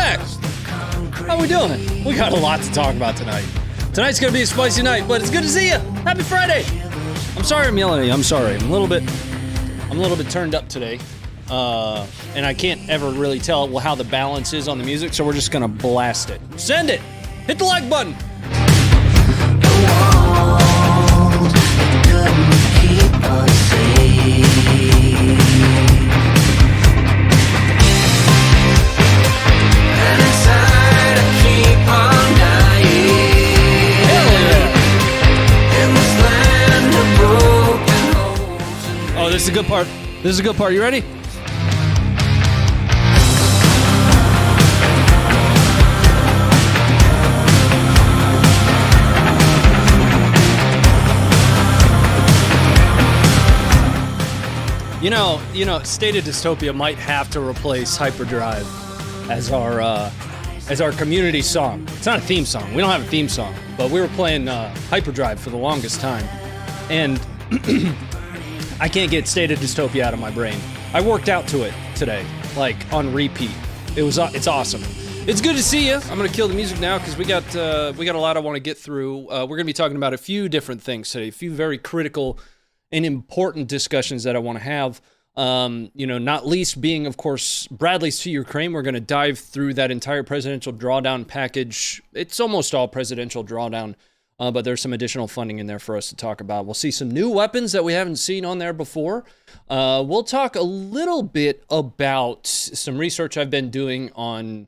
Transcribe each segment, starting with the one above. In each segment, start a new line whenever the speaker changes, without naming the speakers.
next? How we doing? We got a lot to talk about tonight. Tonight's gonna be a spicy night, but it's good to see you. Happy Friday. I'm sorry I'm yelling at you. I'm sorry. I'm a little bit turned up today. And I can't ever really tell how the balance is on the music, so we're just gonna blast it. Send it! Hit the like button! Oh, this is a good part. This is a good part. You ready? You know, State of Dystopia might have to replace Hyperdrive as our community song. It's not a theme song. We don't have a theme song, but we were playing Hyperdrive for the longest time, and I can't get State of Dystopia out of my brain. I worked out to it today, like on repeat. It's awesome. It's good to see you. I'm gonna kill the music now because we got a lot I want to get through. We're gonna be talking about a few different things today, a few very critical and important discussions that I want to have. Not least being, of course, Bradley's to Ukraine. We're going to dive through that entire presidential drawdown package. It's almost all presidential drawdown, but there's some additional funding in there for us to talk about. We'll see some new weapons that we haven't seen on there before. We'll talk a little bit about some research I've been doing on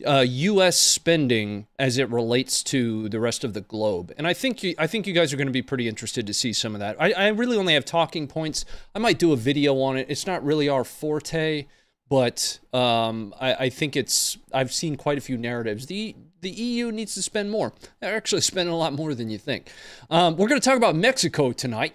U.S. spending as it relates to the rest of the globe. And I think you guys are going to be pretty interested to see some of that. I really only have talking points. I might do a video on it. It's not really our forte, but I think I've seen quite a few narratives. The EU needs to spend more. They're actually spending a lot more than you think. We're going to talk about Mexico tonight.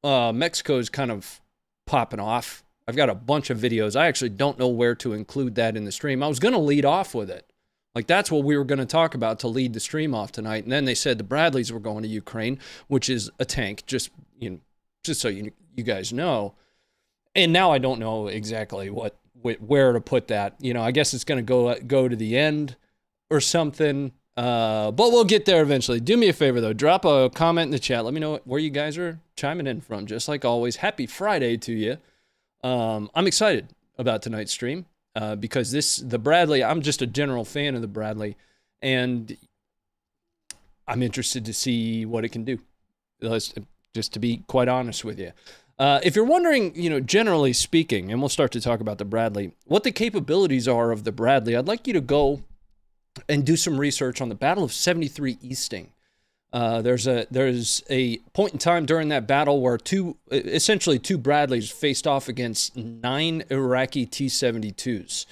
Mexico is kind of popping off. I've got a bunch of videos. I actually don't know where to include that in the stream. I was going to lead off with it. Like, that's what we were going to talk about to lead the stream off tonight. And then they said the Bradleys were going to Ukraine, which is a tank, just so you guys know. And now I don't know exactly where to put that. I guess it's going to go to the end or something. But we'll get there eventually. Do me a favor, though. Drop a comment in the chat. Let me know where you guys are chiming in from. Just like always, happy Friday to you. I'm excited about tonight's stream because the Bradley, I'm just a general fan of the Bradley, and I'm interested to see what it can do, just to be quite honest with you. If you're wondering, generally speaking, and we'll start to talk about the Bradley, what the capabilities are of the Bradley, I'd like you to go and do some research on the Battle of 73 Easting. There's a point in time during that battle where essentially two Bradleys faced off against 9 Iraqi T-72s.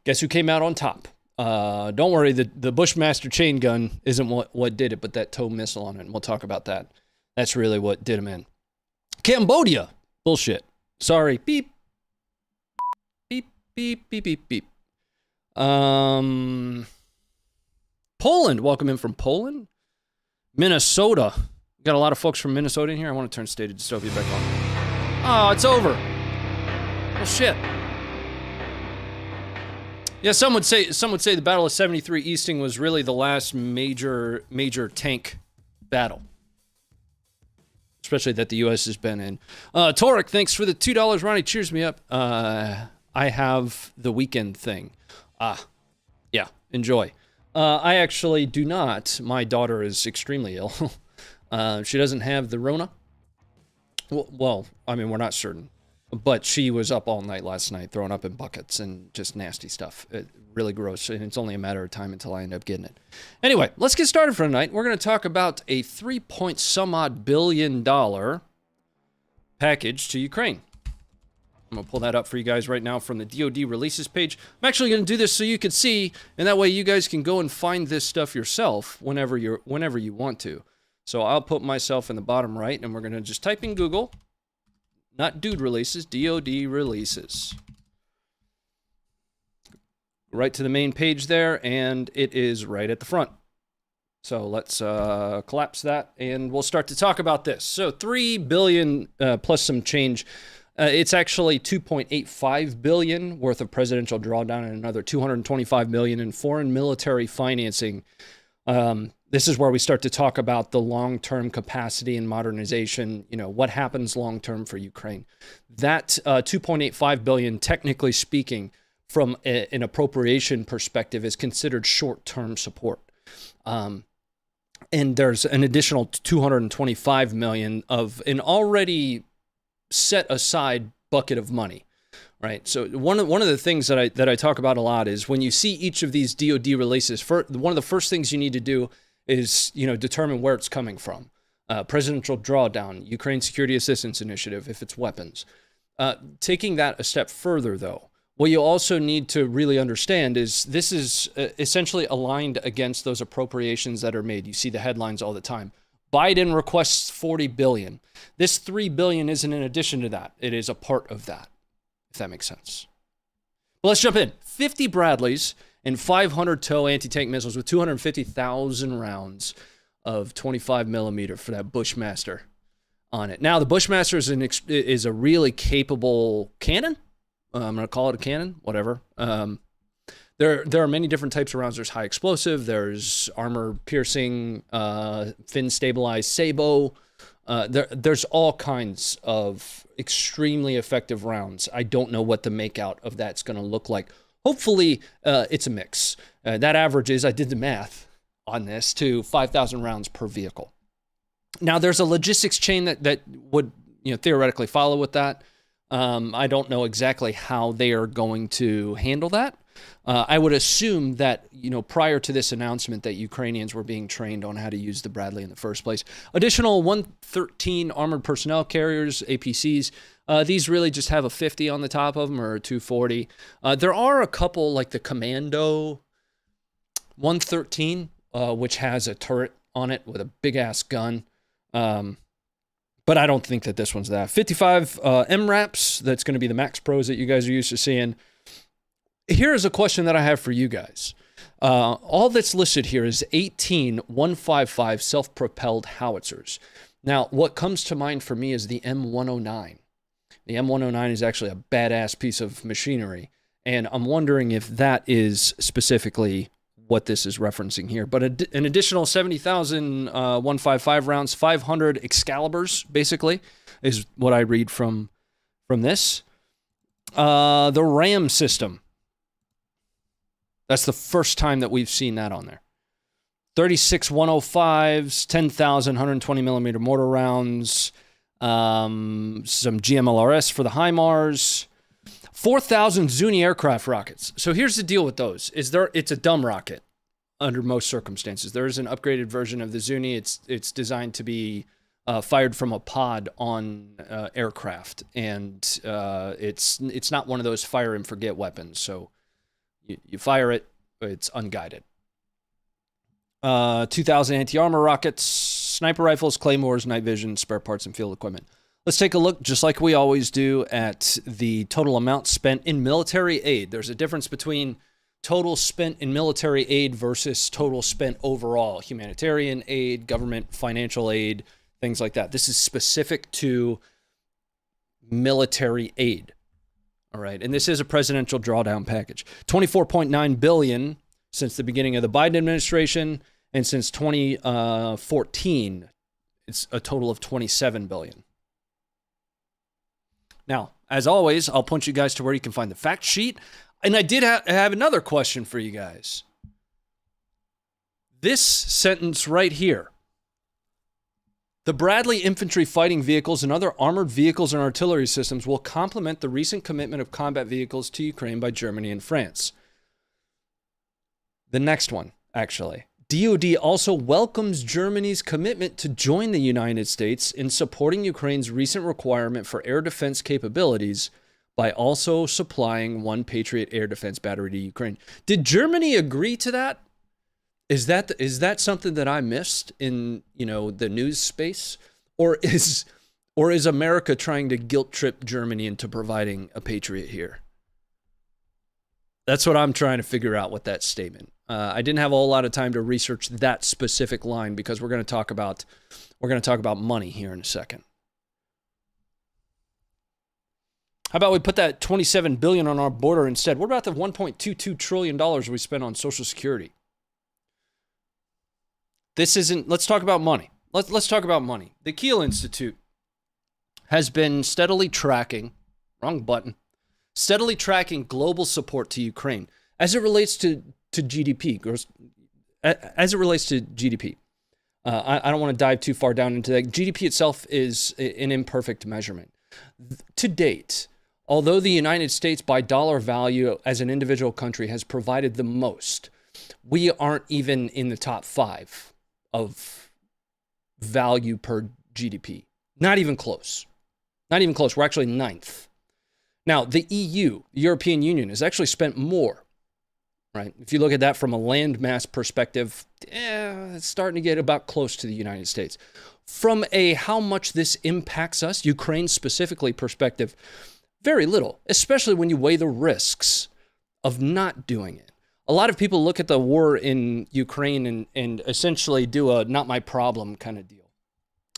Guess who came out on top? Don't worry, the Bushmaster chain gun isn't what did it, but that tow missile on it, and we'll talk about that. That's really what did him in. Cambodia. Bullshit. Sorry. Beep. Beep, beep, beep, beep, beep. Poland. Welcome in from Poland. Minnesota. We got a lot of folks from Minnesota in here. I want to turn State of Dystopia back on. Oh, it's over. Well, shit. Yeah, some would say the Battle of 73 Easting was really the last major tank battle, especially that the U.S. has been in. Torek, thanks for the $2. Ronnie, cheers me up. I have the weekend thing. Yeah, enjoy. I actually do not. My daughter is extremely ill. She doesn't have the Rona. Well, I mean, we're not certain. But she was up all night last night, throwing up in buckets and just nasty stuff. Really gross, and it's only a matter of time until I end up getting it. Anyway, let's get started for tonight. We're going to talk about a $3-point-some-odd billion package to Ukraine. I'm going to pull that up for you guys right now from the DoD releases page. I'm actually going to do this so you can see, and that way you guys can go and find this stuff yourself whenever you want to. So I'll put myself in the bottom right, and we're going to just type in Google, not dude releases, DoD releases. Right to the main page there, and it is right at the front. So let's collapse that, and we'll start to talk about this. So $3 billion plus some change. It's actually 2.85 billion worth of presidential drawdown and another 225 million in foreign military financing. This is where we start to talk about the long-term capacity and modernization. You know, what happens long-term for Ukraine? That 2.85 billion, technically speaking, from an appropriation perspective, is considered short-term support. And there's an additional 225 million of an already set aside bucket of money, right? So one of the things that I talk about a lot is when you see each of these DoD releases, one of the first things you need to do is, you know, determine where it's coming from. Presidential drawdown, Ukraine Security Assistance Initiative, if it's weapons. Taking that a step further, though, what you also need to really understand is this is essentially aligned against those appropriations that are made. You see the headlines all the time. Biden requests $40 billion. This $3 billion isn't in addition to that. It is a part of that, if that makes sense. But let's jump in. 50 Bradleys and 500 TOW anti-tank missiles with 250,000 rounds of 25 millimeter for that Bushmaster on it. Now, the Bushmaster is a really capable cannon. I'm going to call it a cannon, whatever. There are many different types of rounds. There's high explosive. There's armor piercing, fin stabilized sabot. There's all kinds of extremely effective rounds. I don't know what the makeout of that's going to look like. Hopefully, it's a mix. That averages, I did the math on this, to 5,000 rounds per vehicle. Now, there's a logistics chain that would, you know, theoretically follow with that. I don't know exactly how they are going to handle that. I would assume that, you know, prior to this announcement that Ukrainians were being trained on how to use the Bradley in the first place. Additional 113 armored personnel carriers, APCs. These really just have a 50 on the top of them, or a 240. There are a couple, like the Commando 113, which has a turret on it with a big-ass gun. But I don't think that this one's that. 55 MRAPs, that's going to be the Max Pros that you guys are used to seeing. Here's a question that I have for you guys. All that's listed here is 18 155 self-propelled howitzers. Now, what comes to mind for me is the M109. The M109 is actually a badass piece of machinery, and I'm wondering if that is specifically what this is referencing here. But an additional 70,000 155 rounds, 500 Excaliburs, basically, is what I read from this. The RAM system. That's the first time that we've seen that on there. 36 105s, 10,000 120 millimeter mortar rounds, some GMLRS for the HIMARS, 4,000 Zuni aircraft rockets. So here's the deal with those. It's a dumb rocket under most circumstances. There is an upgraded version of the Zuni. It's designed to be fired from a pod on aircraft, and it's not one of those fire and forget weapons. So you fire it, it's unguided. 2,000 anti-armor rockets, sniper rifles, claymores, night vision, spare parts, and field equipment. Let's take a look, just like we always do, at the total amount spent in military aid. There's a difference between total spent in military aid versus total spent overall. Humanitarian aid, government financial aid, things like that. This is specific to military aid. All right, and this is a presidential drawdown package. $24.9 billion since the beginning of the Biden administration, and since 2014, it's a total of $27 billion. Now, as always, I'll point you guys to where you can find the fact sheet. And I did have another question for you guys. This sentence right here. The Bradley infantry fighting vehicles and other armored vehicles and artillery systems will complement the recent commitment of combat vehicles to Ukraine by Germany and France. The next one, actually. DoD also welcomes Germany's commitment to join the United States in supporting Ukraine's recent requirement for air defense capabilities by also supplying one Patriot air defense battery to Ukraine. Did Germany agree to that? Is that something that I missed in, the news space? Or is America trying to guilt trip Germany into providing a Patriot here? That's what I'm trying to figure out with that statement. I didn't have a whole lot of time to research that specific line because we're going to talk about money here in a second. How about we put that $27 billion on our border instead? What about the $1.22 trillion we spent on Social Security? Let's talk about money. Let's talk about money. The Kiel Institute has been steadily tracking, steadily tracking global support to Ukraine as it relates to GDP. As it relates to GDP. I don't want to dive too far down into that. GDP itself is an imperfect measurement. To date, although the United States by dollar value as an individual country has provided the most, we aren't even in the top 5 of value per GDP. Not even close. Not even close. We're actually 9th. Now, the EU, the European Union, has actually spent more, right? If you look at that from a landmass perspective, it's starting to get about close to the United States. From a how much this impacts us, Ukraine specifically perspective, very little, especially when you weigh the risks of not doing it. A lot of people look at the war in Ukraine and essentially do a not my problem kind of deal.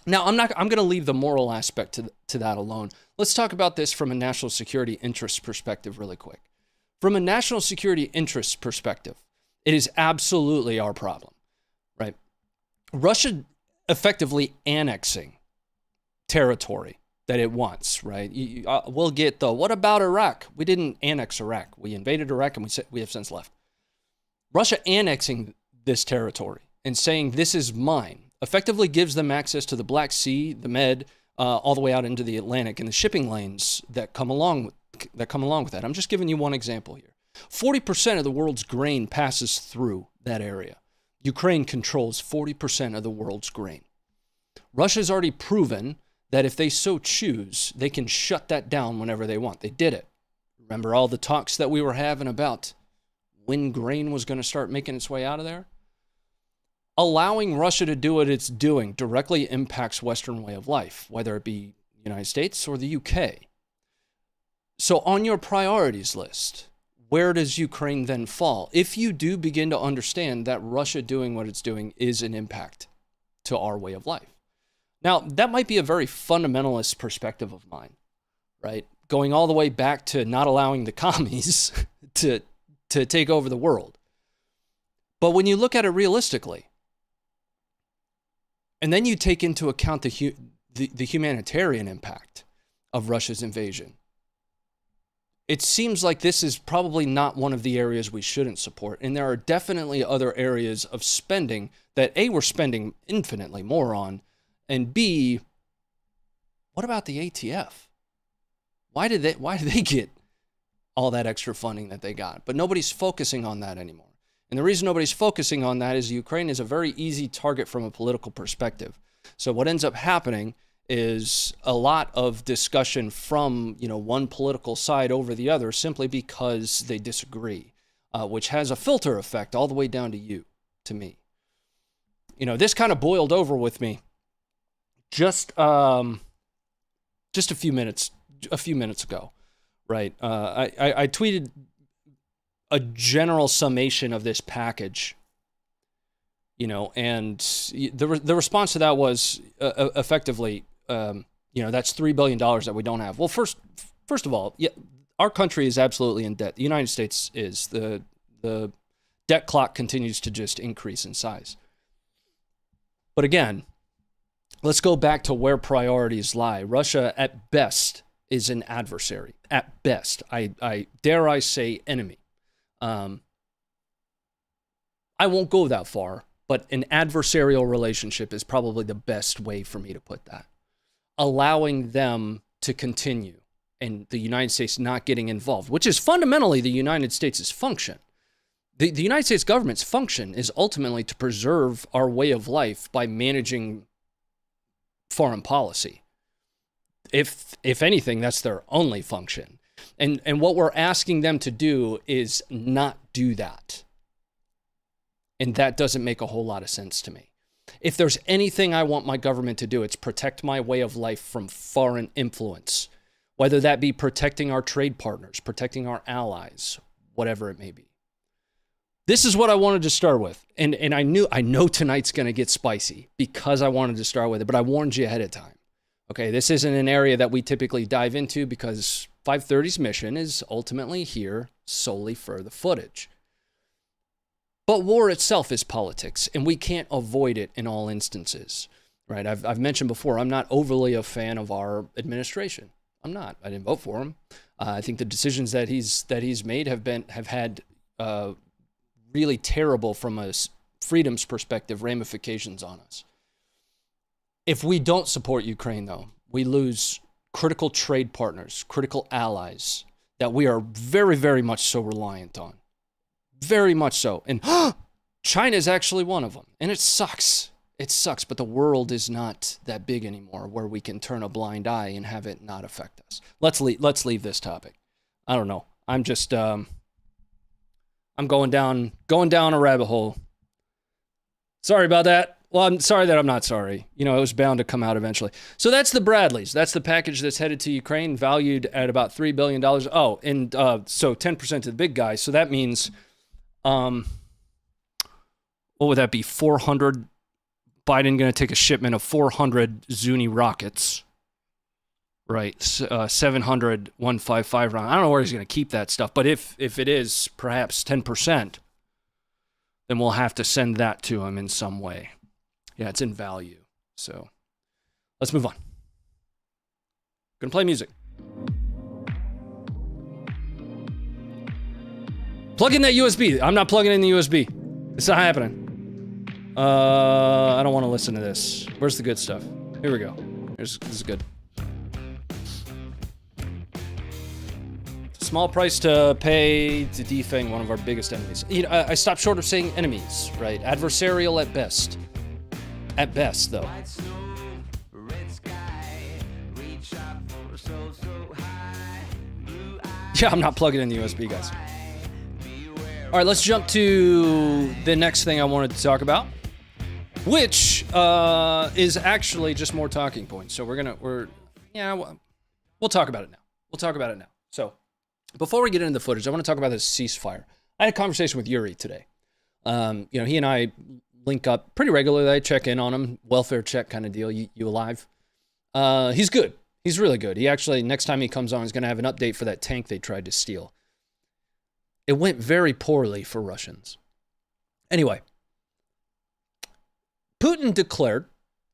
Now, I'm going to leave the moral aspect to that alone. Let's talk about this from a national security interest perspective really quick. From a national security interest perspective, it is absolutely our problem, right? Russia effectively annexing territory that it wants, right? We'll get the, what about Iraq? We didn't annex Iraq. We invaded Iraq and we have since left. Russia annexing this territory and saying this is mine effectively gives them access to the Black Sea, the Med, all the way out into the Atlantic and the shipping lanes that come along with that. I'm just giving you one example here. 40% of the world's grain passes through that area. Ukraine controls 40% of the world's grain. Russia's already proven that if they so choose, they can shut that down whenever they want. They did it. Remember all the talks that we were having about when grain was going to start making its way out of there? Allowing Russia to do what it's doing directly impacts Western way of life, whether it be the United States or the UK. So on your priorities list, where does Ukraine then fall? If you do begin to understand that Russia doing what it's doing is an impact to our way of life. Now, that might be a very fundamentalist perspective of mine, right? Going all the way back to not allowing the commies to take over the world. But when you look at it realistically, and then you take into account the humanitarian impact of Russia's invasion, it seems like this is probably not one of the areas we shouldn't support. And there are definitely other areas of spending that A, we're spending infinitely more on, and B, what about the ATF? Why did they get all that extra funding that they got? But nobody's focusing on that anymore. And the reason nobody's focusing on that is Ukraine is a very easy target from a political perspective. So what ends up happening is a lot of discussion from, one political side over the other simply because they disagree, which has a filter effect all the way down to me. This kind of boiled over with me just a few minutes ago, right? I tweeted a general summation of this package, and the response to that was effectively, that's $3 billion that we don't have. Well, first of all, yeah, our country is absolutely in debt. The United States is. The debt clock continues to just increase in size. But again, let's go back to where priorities lie. Russia, at best, is an adversary. At best, I dare I say enemy. I won't go that far, but an adversarial relationship is probably the best way for me to put that. Allowing them to continue and the United States not getting involved, which is fundamentally the United States' function. The United States government's function is ultimately to preserve our way of life by managing foreign policy. If anything, that's their only function. And what we're asking them to do is not do that. And that doesn't make a whole lot of sense to me. If there's anything I want my government to do, it's protect my way of life from foreign influence, whether that be protecting our trade partners, protecting our allies, whatever it may be. This is what I wanted to start with. And I know tonight's going to get spicy because I wanted to start with it, but I warned you ahead of time. Okay, this isn't an area that we typically dive into because 530's mission is ultimately here solely for the footage. But war itself is politics, and we can't avoid it in all instances, right? I've mentioned before, I'm not overly a fan of our administration. I'm not. I didn't vote for him. I think the decisions that he's made have had really terrible, from a freedom's perspective, ramifications on us. If we don't support Ukraine, though, we lose critical trade partners, critical allies that we are very, very much so reliant on. Very much so. And China is actually one of them. And it sucks. It sucks, but the world is not that big anymore where we can turn a blind eye and have it not affect us. Let's leave this topic. I don't know. I'm just I'm going down a rabbit hole. Sorry about that. Well, I'm sorry that I'm not sorry. You know, it was bound to come out eventually. So that's the Bradleys. That's the package that's headed to Ukraine, valued at about $3 billion. Oh, and so 10% to the big guy. So that means, what would that be? 400. Biden going to take a shipment of 400 Zuni rockets, right? 700 155 round. I don't know where he's going to keep that stuff, but if it is perhaps 10%, then we'll have to send that to him in some way. Yeah, it's in value. So let's move on. Gonna play music. Plug in that USB. I'm not plugging in the USB. It's not happening. I don't want to listen to this. Where's the good stuff? Here we go. This is good. It's a small price to pay to defang one of our biggest enemies. You know, I stopped short of saying enemies, right? Adversarial at best. At best, though. Yeah, I'm not plugging in the USB, guys. All right, let's jump to the next thing I wanted to talk about, which is actually just more talking points. So we'll talk about it now. We'll talk about it now. So before we get into the footage, I want to talk about this ceasefire. I had a conversation with Yuri today. He and I link up pretty regularly. I check in on him, welfare check kind of deal. You alive? He's good. He's really good. He actually, next time he comes on, is going to have an update for that tank they tried to steal. It went very poorly for Russians. Anyway, Putin declared,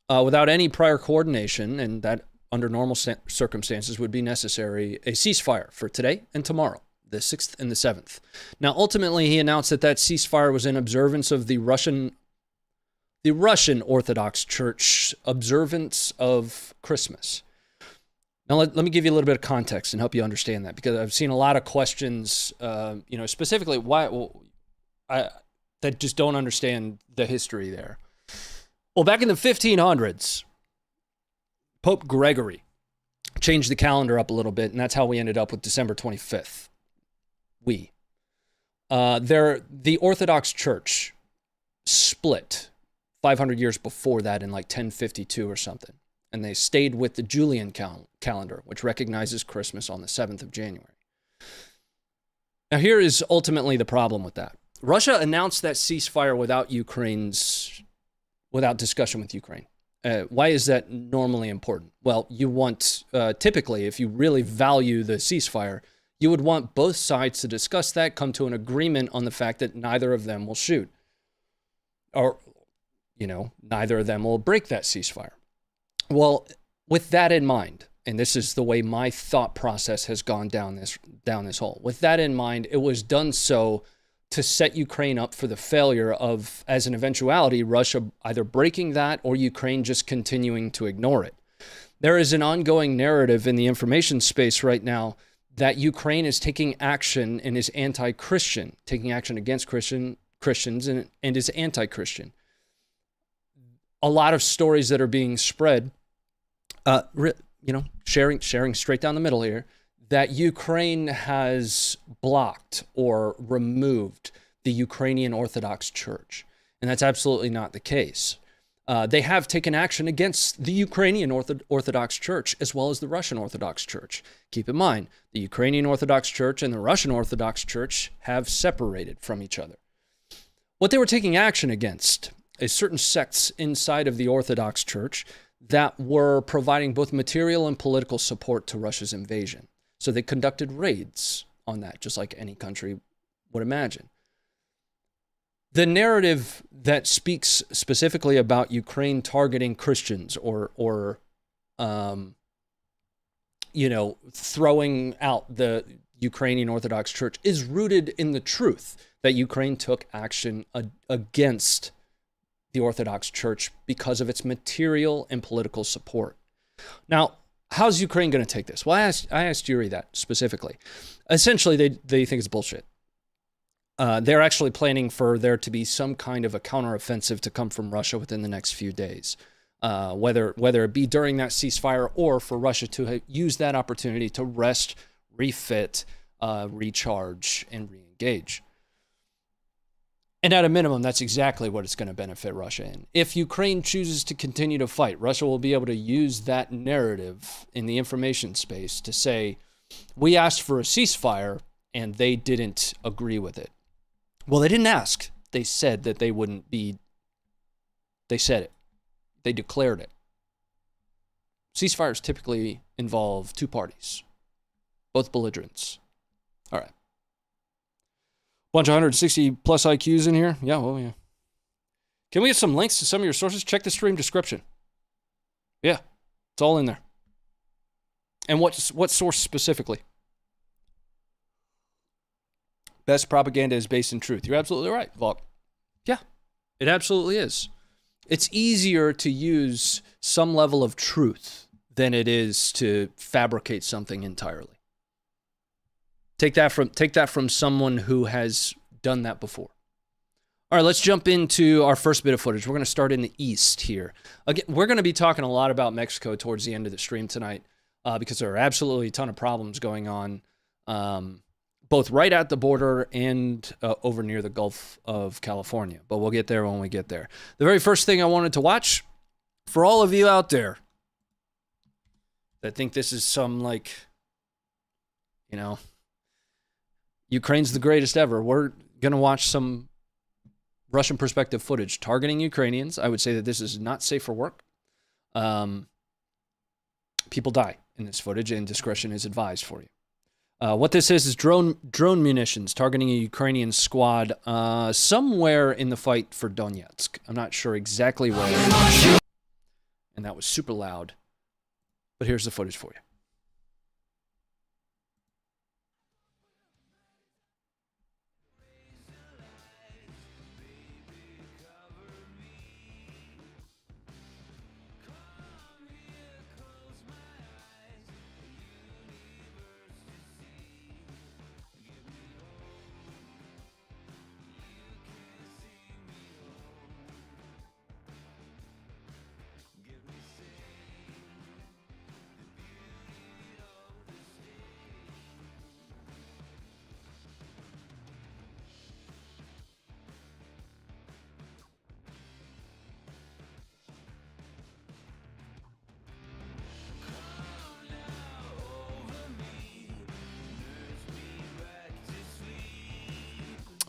without any prior coordination, and that under normal circumstances would be necessary, a ceasefire for today and tomorrow, the 6th and the 7th. Now, ultimately, he announced that ceasefire was in observance of the Russian Orthodox Church observance of Christmas. Now, let me give you a little bit of context and help you understand that, because I've seen a lot of questions, specifically that just don't understand the history there. Well, back in the 1500s, Pope Gregory changed the calendar up a little bit, and that's how we ended up with December 25th. The Orthodox Church split 500 years before that in like 1052 or something. And they stayed with the Julian calendar, which recognizes Christmas on the 7th of January. Now, here is ultimately the problem with that. Russia announced that ceasefire without discussion with Ukraine. Why is that normally important? Well, you want, typically, if you really value the ceasefire, you would want both sides to discuss that, come to an agreement on the fact that neither of them will shoot. Or, neither of them will break that ceasefire. Well, with that in mind, and this is the way my thought process has gone down this hole. With that in mind, it was done so to set Ukraine up for the failure of, as an eventuality, Russia either breaking that or Ukraine just continuing to ignore it. There is an ongoing narrative in the information space right now that Ukraine is taking action and is anti-Christian, taking action against Christians and is anti-Christian. A lot of stories that are being spread, sharing straight down the middle here, that Ukraine has blocked or removed the Ukrainian Orthodox Church. And that's absolutely not the case. They have taken action against the Ukrainian Orthodox Church as well as the Russian Orthodox Church. Keep in mind, the Ukrainian Orthodox Church and the Russian Orthodox Church have separated from each other. What they were taking action against is certain sects inside of the Orthodox Church that were providing both material and political support to Russia's invasion. So they conducted raids on that, just like any country would imagine. The narrative that speaks specifically about Ukraine targeting Christians or throwing out the Ukrainian Orthodox Church is rooted in the truth that Ukraine took action against the Orthodox Church because of its material and political support. Now, how's Ukraine going to take this? Well, I asked Yuri that specifically. Essentially, they think it's bullshit. They're actually planning for there to be some kind of a counteroffensive to come from Russia within the next few days. Whether it be during that ceasefire or for Russia to use that opportunity to rest, refit, recharge, and re-engage. And at a minimum, that's exactly what it's going to benefit Russia in. If Ukraine chooses to continue to fight, Russia will be able to use that narrative in the information space to say, we asked for a ceasefire and they didn't agree with it. Well, they didn't ask. They said that they wouldn't be. They said it. They declared it. Ceasefires typically involve two parties, both belligerents. All right. Bunch of 160 plus IQs in here. Yeah, well, yeah. Can we get some links to some of your sources? Check the stream description. Yeah, it's all in there. And what source specifically? Best propaganda is based in truth. You're absolutely right, Volk. Yeah, it absolutely is. It's easier to use some level of truth than it is to fabricate something entirely. Take that from someone who has done that before. All right, let's jump into our first bit of footage. We're going to start in the east here. Again, we're going to be talking a lot about Mexico towards the end of the stream tonight because there are absolutely a ton of problems going on, both right at the border and over near the Gulf of California. But we'll get there when we get there. The very first thing I wanted to watch, for all of you out there that think this is some, Ukraine's the greatest ever, we're going to watch some Russian perspective footage targeting Ukrainians. I would say that this is not safe for work. People die in this footage, and discretion is advised for you. What this is drone munitions targeting a Ukrainian squad somewhere in the fight for Donetsk. I'm not sure exactly where. And that was super loud. But here's the footage for you.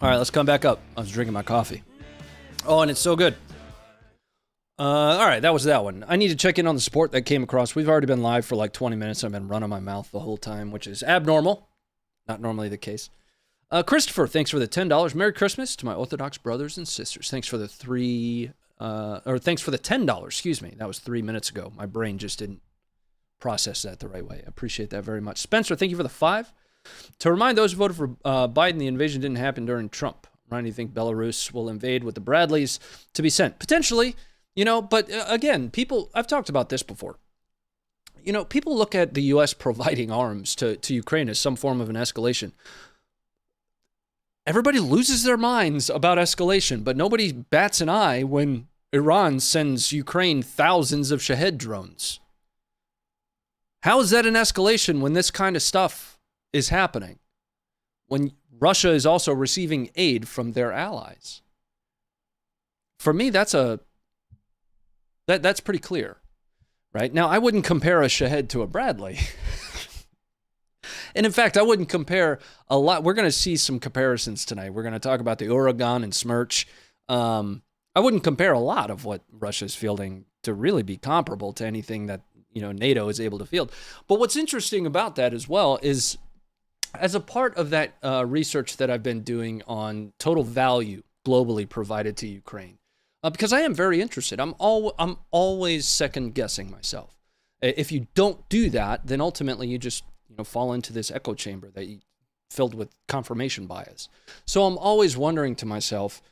All right, let's come back up. I was drinking my coffee. Oh, and it's so good. All right, that was that one. I need to check in on the support that came across. We've already been live for like 20 minutes. I've been running my mouth the whole time, which is abnormal. Not normally the case. Christopher, thanks for the $10. Merry Christmas to my Orthodox brothers and sisters. Thanks for the thanks for the $10. Excuse me. That was 3 minutes ago. My brain just didn't process that the right way. I appreciate that very much. Spencer, thank you for the 5. To remind those who voted for Biden, the invasion didn't happen during Trump. Ryan, do you think Belarus will invade with the Bradleys to be sent? Potentially, but again, I've talked about this before. People look at the U.S. providing arms to Ukraine as some form of an escalation. Everybody loses their minds about escalation, but nobody bats an eye when Iran sends Ukraine thousands of Shahed drones. How is that an escalation when this kind of stuff is happening, when Russia is also receiving aid from their allies? For me, that's pretty clear, right? Now, I wouldn't compare a Shahed to a Bradley. And in fact, I wouldn't compare a lot. We're going to see some comparisons tonight. We're going to talk about the Uragan and Smerch. I wouldn't compare a lot of what Russia's fielding to really be comparable to anything that, NATO is able to field. But what's interesting about that as well is, as a part of that research that I've been doing on total value globally provided to Ukraine, because I am very interested. I'm always second guessing myself. If you don't do that, then ultimately you just fall into this echo chamber that you filled with confirmation bias. So I'm always wondering to myself,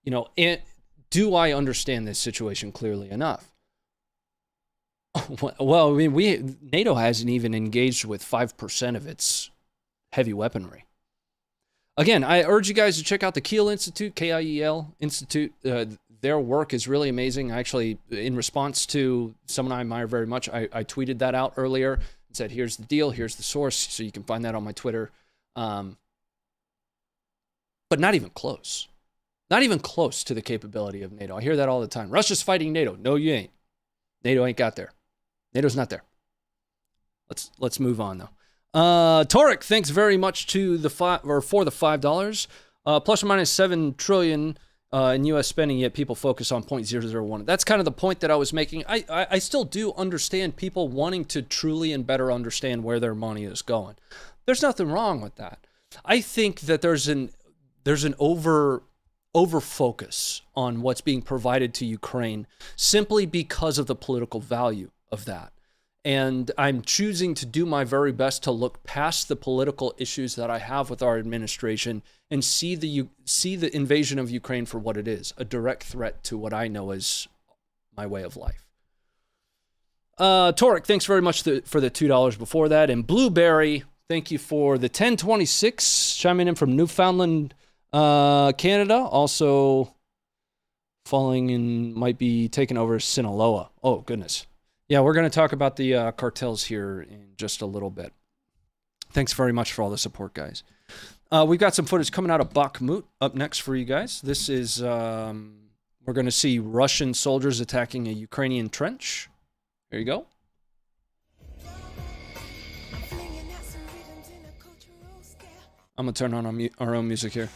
do I understand this situation clearly enough? Well, I mean, NATO hasn't even engaged with 5% of its heavy weaponry. Again, I urge you guys to check out the Kiel Institute, Kiel Institute. Their work is really amazing. Actually, in response to someone I admire very much, I tweeted that out earlier and said, here's the deal, here's the source, so you can find that on my Twitter. But not even close. Not even close to the capability of NATO. I hear that all the time. Russia's fighting NATO. No, you ain't. NATO ain't got there. NATO's not there. Let's move on, though. Torek, thanks very much for the $5. Plus or minus 7 trillion in U.S. spending, yet people focus on 0.001. That's kind of the point that I was making. I still do understand people wanting to truly and better understand where their money is going. There's nothing wrong with that. I think that there's an over focus on what's being provided to Ukraine simply because of the political value of that. And I'm choosing to do my very best to look past the political issues that I have with our administration and see the invasion of Ukraine for what it is, a direct threat to what I know as my way of life. Torek, thanks very much for the $2 before that. And Blueberry, thank you for the 1026, chiming in from Newfoundland, Canada. Also falling in, might be taking over Sinaloa. Oh, goodness. Yeah, we're going to talk about the cartels here in just a little bit. Thanks very much for all the support, guys. We've got some footage coming out of Bakhmut up next for you guys. This is, we're going to see Russian soldiers attacking a Ukrainian trench. There you go. I'm going to turn on our own music here.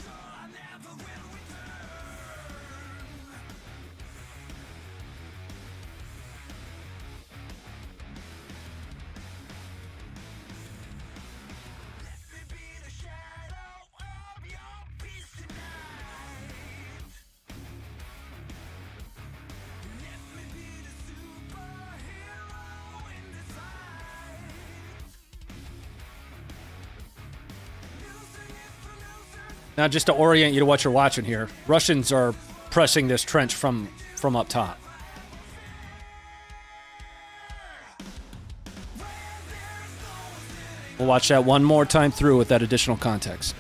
Now, just to orient you to what you're watching here, Russians are pressing this trench from up top. We'll watch that one more time through with that additional context.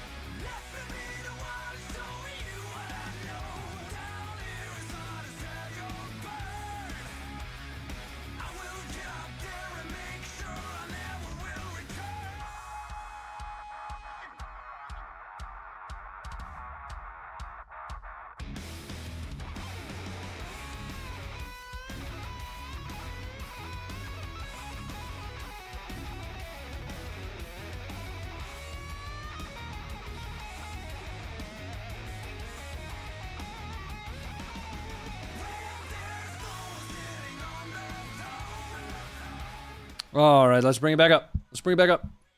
All right, let's bring it back up.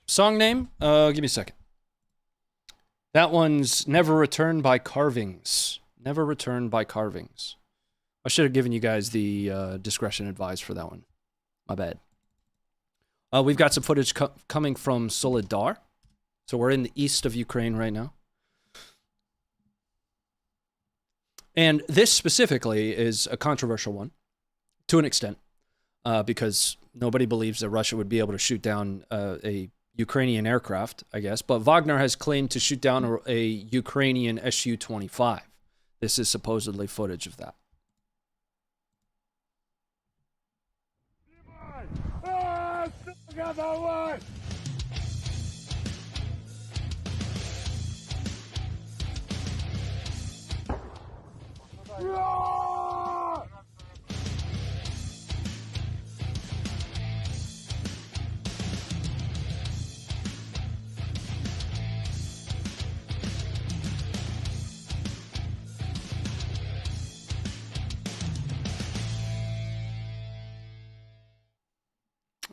Song name? Give me a second. That one's Never Return by Carvings. Never Return by Carvings. I should have given you guys the discretion advised for that one. My bad. We've got some footage coming from Solidar. So we're in the east of Ukraine right now. And this specifically is a controversial one, to an extent, because nobody believes that Russia would be able to shoot down a Ukrainian aircraft, I guess. But Wagner has claimed to shoot down a Ukrainian Su-25. This is supposedly footage of that.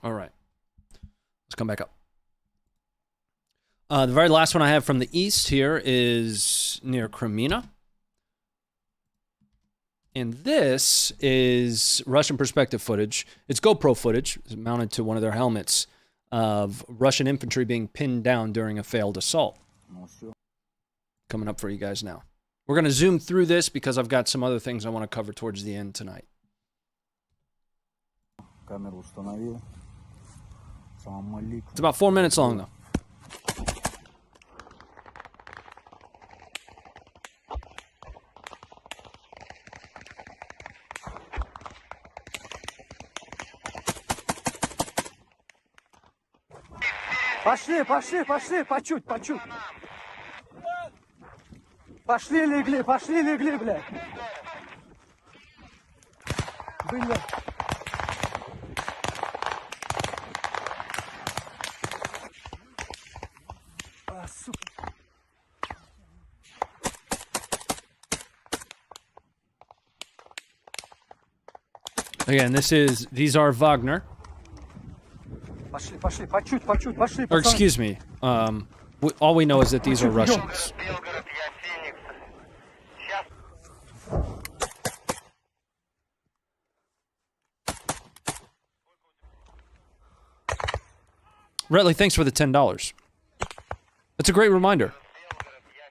All right. Let's come back up. The very last one I have from the east here is near Kremina. And this is Russian perspective footage. It's GoPro footage. It's mounted to one of their helmets of Russian infantry being pinned down during a failed assault. Coming up for you guys now. We're going to zoom through this because I've got some other things I want to cover towards the end tonight. It's about 4 minutes long, though.
Пошли, пошли, пошли, по чуть, по чуть. Пошли, легли, блядь. Блядь. А, сука.
Again, these are Wagner.
Пошли, пошли, по чуть, пошли.
Or excuse me, all we know is that these are Russians. Retley, thanks for the $10. That's a great reminder.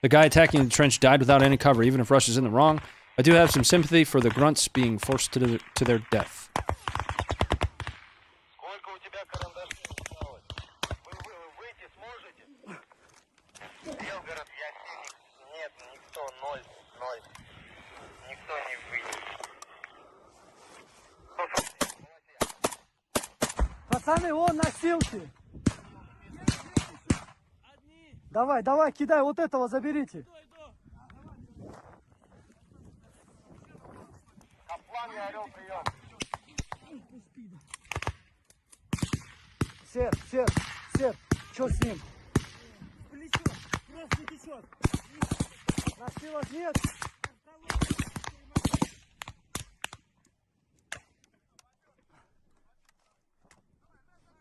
The guy attacking the trench died without any cover, even if Russia's in the wrong. I do have some sympathy for the grunts being forced to their death.
Пацаны, вон носилки. Давай, давай, кидай, вот этого заберите. Сер, что с ним? Плечо, просто течет. Носилок нет.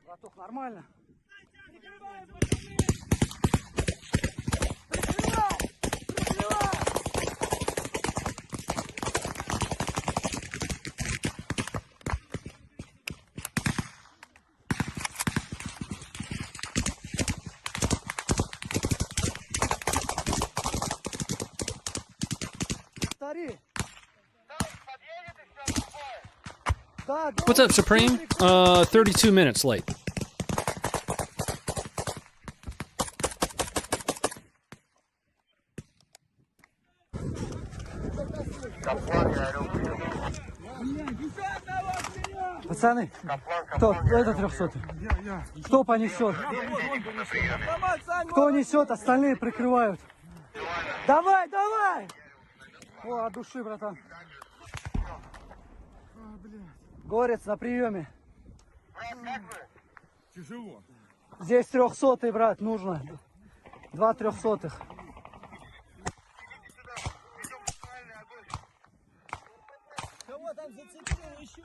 Братух, нормально?
What's up, Supreme? 32 minutes late.
Пацаны, кто? Это 300. Кто понесет? Кто несет, остальные прикрывают. Давай, давай! О, от души, братан. Горец на приеме.
Тяжело.
Здесь 300-й, брат, нужно. 2 300-х.
Кого там зацепило еще?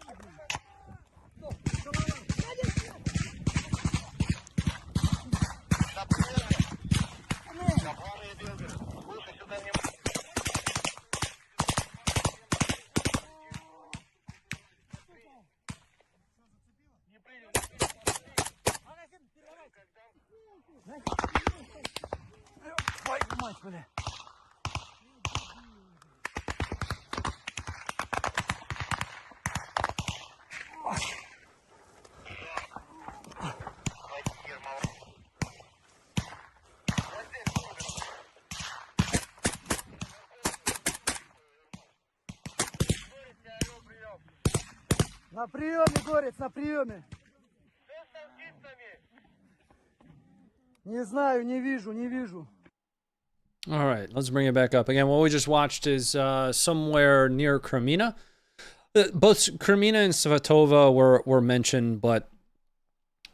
Мать, бля. На приеме, Горец, на приеме. Не знаю, не вижу.
All right, let's bring it back up. Again, what we just watched is somewhere near Kremina. Both Kremina and Svatova were mentioned, but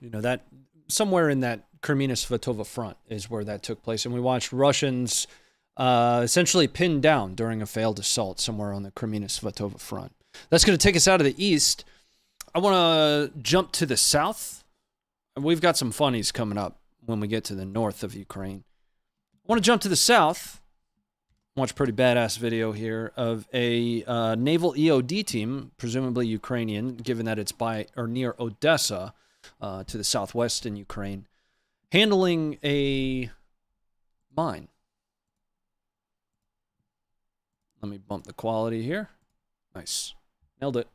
you know that somewhere in that Kremina-Svatova front is where that took place. And we watched Russians essentially pinned down during a failed assault somewhere on the Kremina-Svatova front. That's going to take us out of the east. I want to jump to the south we've got some funnies coming up when we get to the north of Ukraine. I want to jump to the south. Watch a pretty badass video here of a naval EOD team, presumably Ukrainian, given that it's by or near Odessa, to the southwest in Ukraine, handling a mine. Let me bump the quality here. Nice. Nailed it.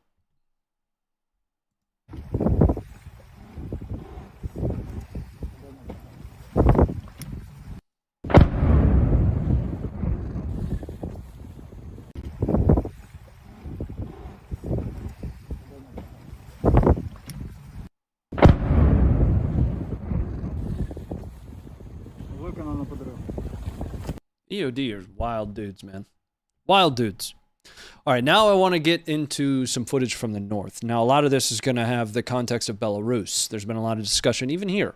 EOD are wild dudes, man. Wild dudes. All right, now I want to get into some footage from the north. Now, a lot of this is going to have the context of Belarus. There's been a lot of discussion, even here,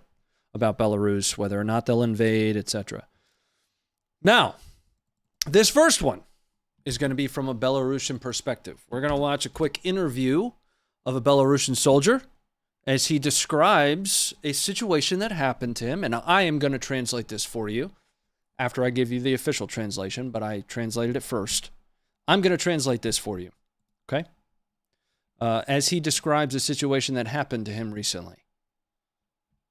about Belarus, whether or not they'll invade, etc. Now, this first one is going to be from a Belarusian perspective. We're going to watch a quick interview of a Belarusian soldier as he describes a situation that happened to him, and I am going to translate this for you after I give you the official translation, but I translated it first. I'm going to translate this for you, okay? As he describes a situation that happened to him recently.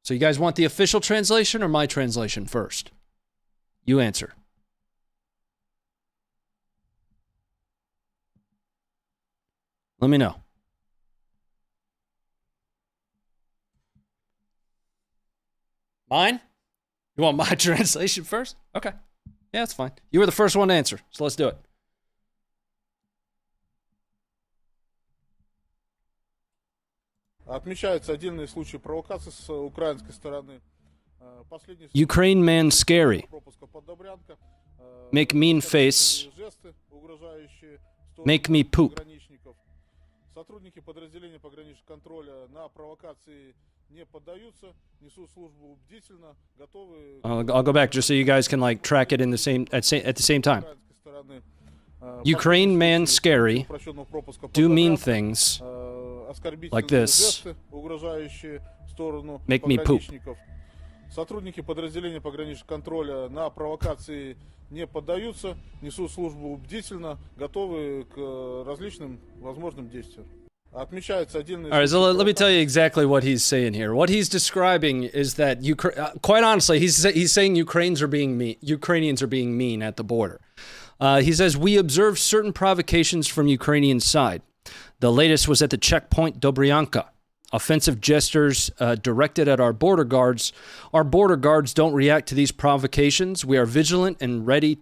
So you guys want the official translation or my translation first? You answer. Let me know. Mine? You want my translation first? Okay. Yeah, that's fine. You were the first one to answer, so let's do it.
Отмечаются отдельные случаи провокаций с украинской стороны.
Ukraine man scary. Make mean face. Make me poop.
Сотрудники подразделения пограничного контроля на провокации не поддаются, несут службу бдительно, готовы.
I'll go back just so you guys can like track it in the same at the same time. Ukraine man scary. Do mean things. Like this. Make me poop.
Сотрудники подразделения пограничного контроля на провокации не поддаются, несут службу бдительно, готовы к различным возможным действиям. Отмечаются отдельные.
All right, so let me tell you exactly what he's saying here. What he's describing is that quite honestly, he's saying Ukrainians are being mean at the border. He says we observed certain provocations from Ukrainian side. The latest was at the checkpoint Dobryanka. Offensive gestures directed at our border guards. Our border guards don't react to these provocations. We are vigilant and ready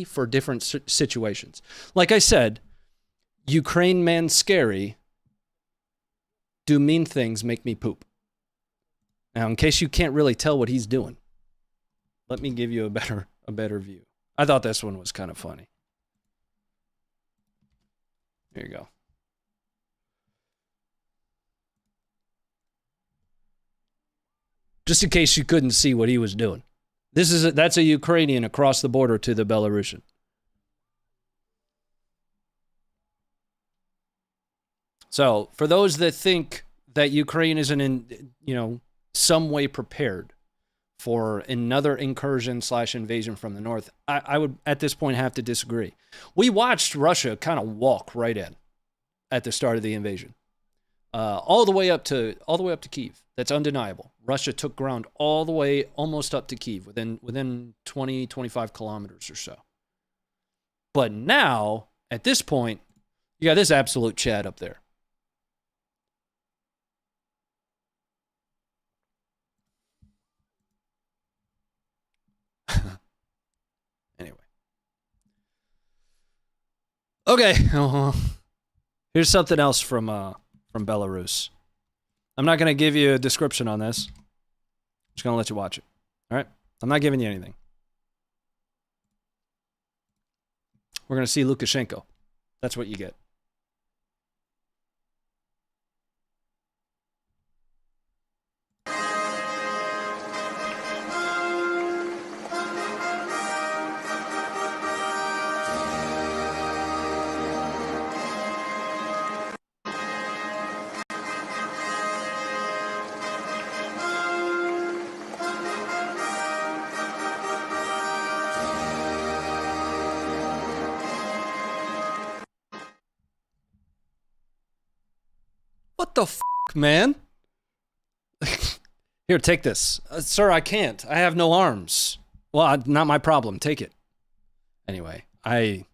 for different situations. Like I said, Ukraine man scary. Do mean things, make me poop. Now, in case you can't really tell what he's doing, let me give you a better view. I thought this one was kind of funny. Here you go. Just in case you couldn't see what he was doing. That's a Ukrainian across the border to the Belarusian. So, for those that think that Ukraine isn't in, some way prepared for another incursion/invasion from the north, I would at this point have to disagree. We watched Russia kind of walk right in at the start of the invasion. All the way up to Kyiv. That's undeniable. Russia took ground all the way almost up to Kyiv, within 20, 25 kilometers or so. But now, at this point, you got this absolute Chad up there. Anyway. Okay. Here's something else from Belarus. I'm not going to give you a description on this. I'm just going to let you watch it. All right? I'm not giving you anything. We're going to see Lukashenko. That's what you get. What the man? Here, take this. Sir, I can't. I have no arms. Well, not my problem. Take it. Anyway, I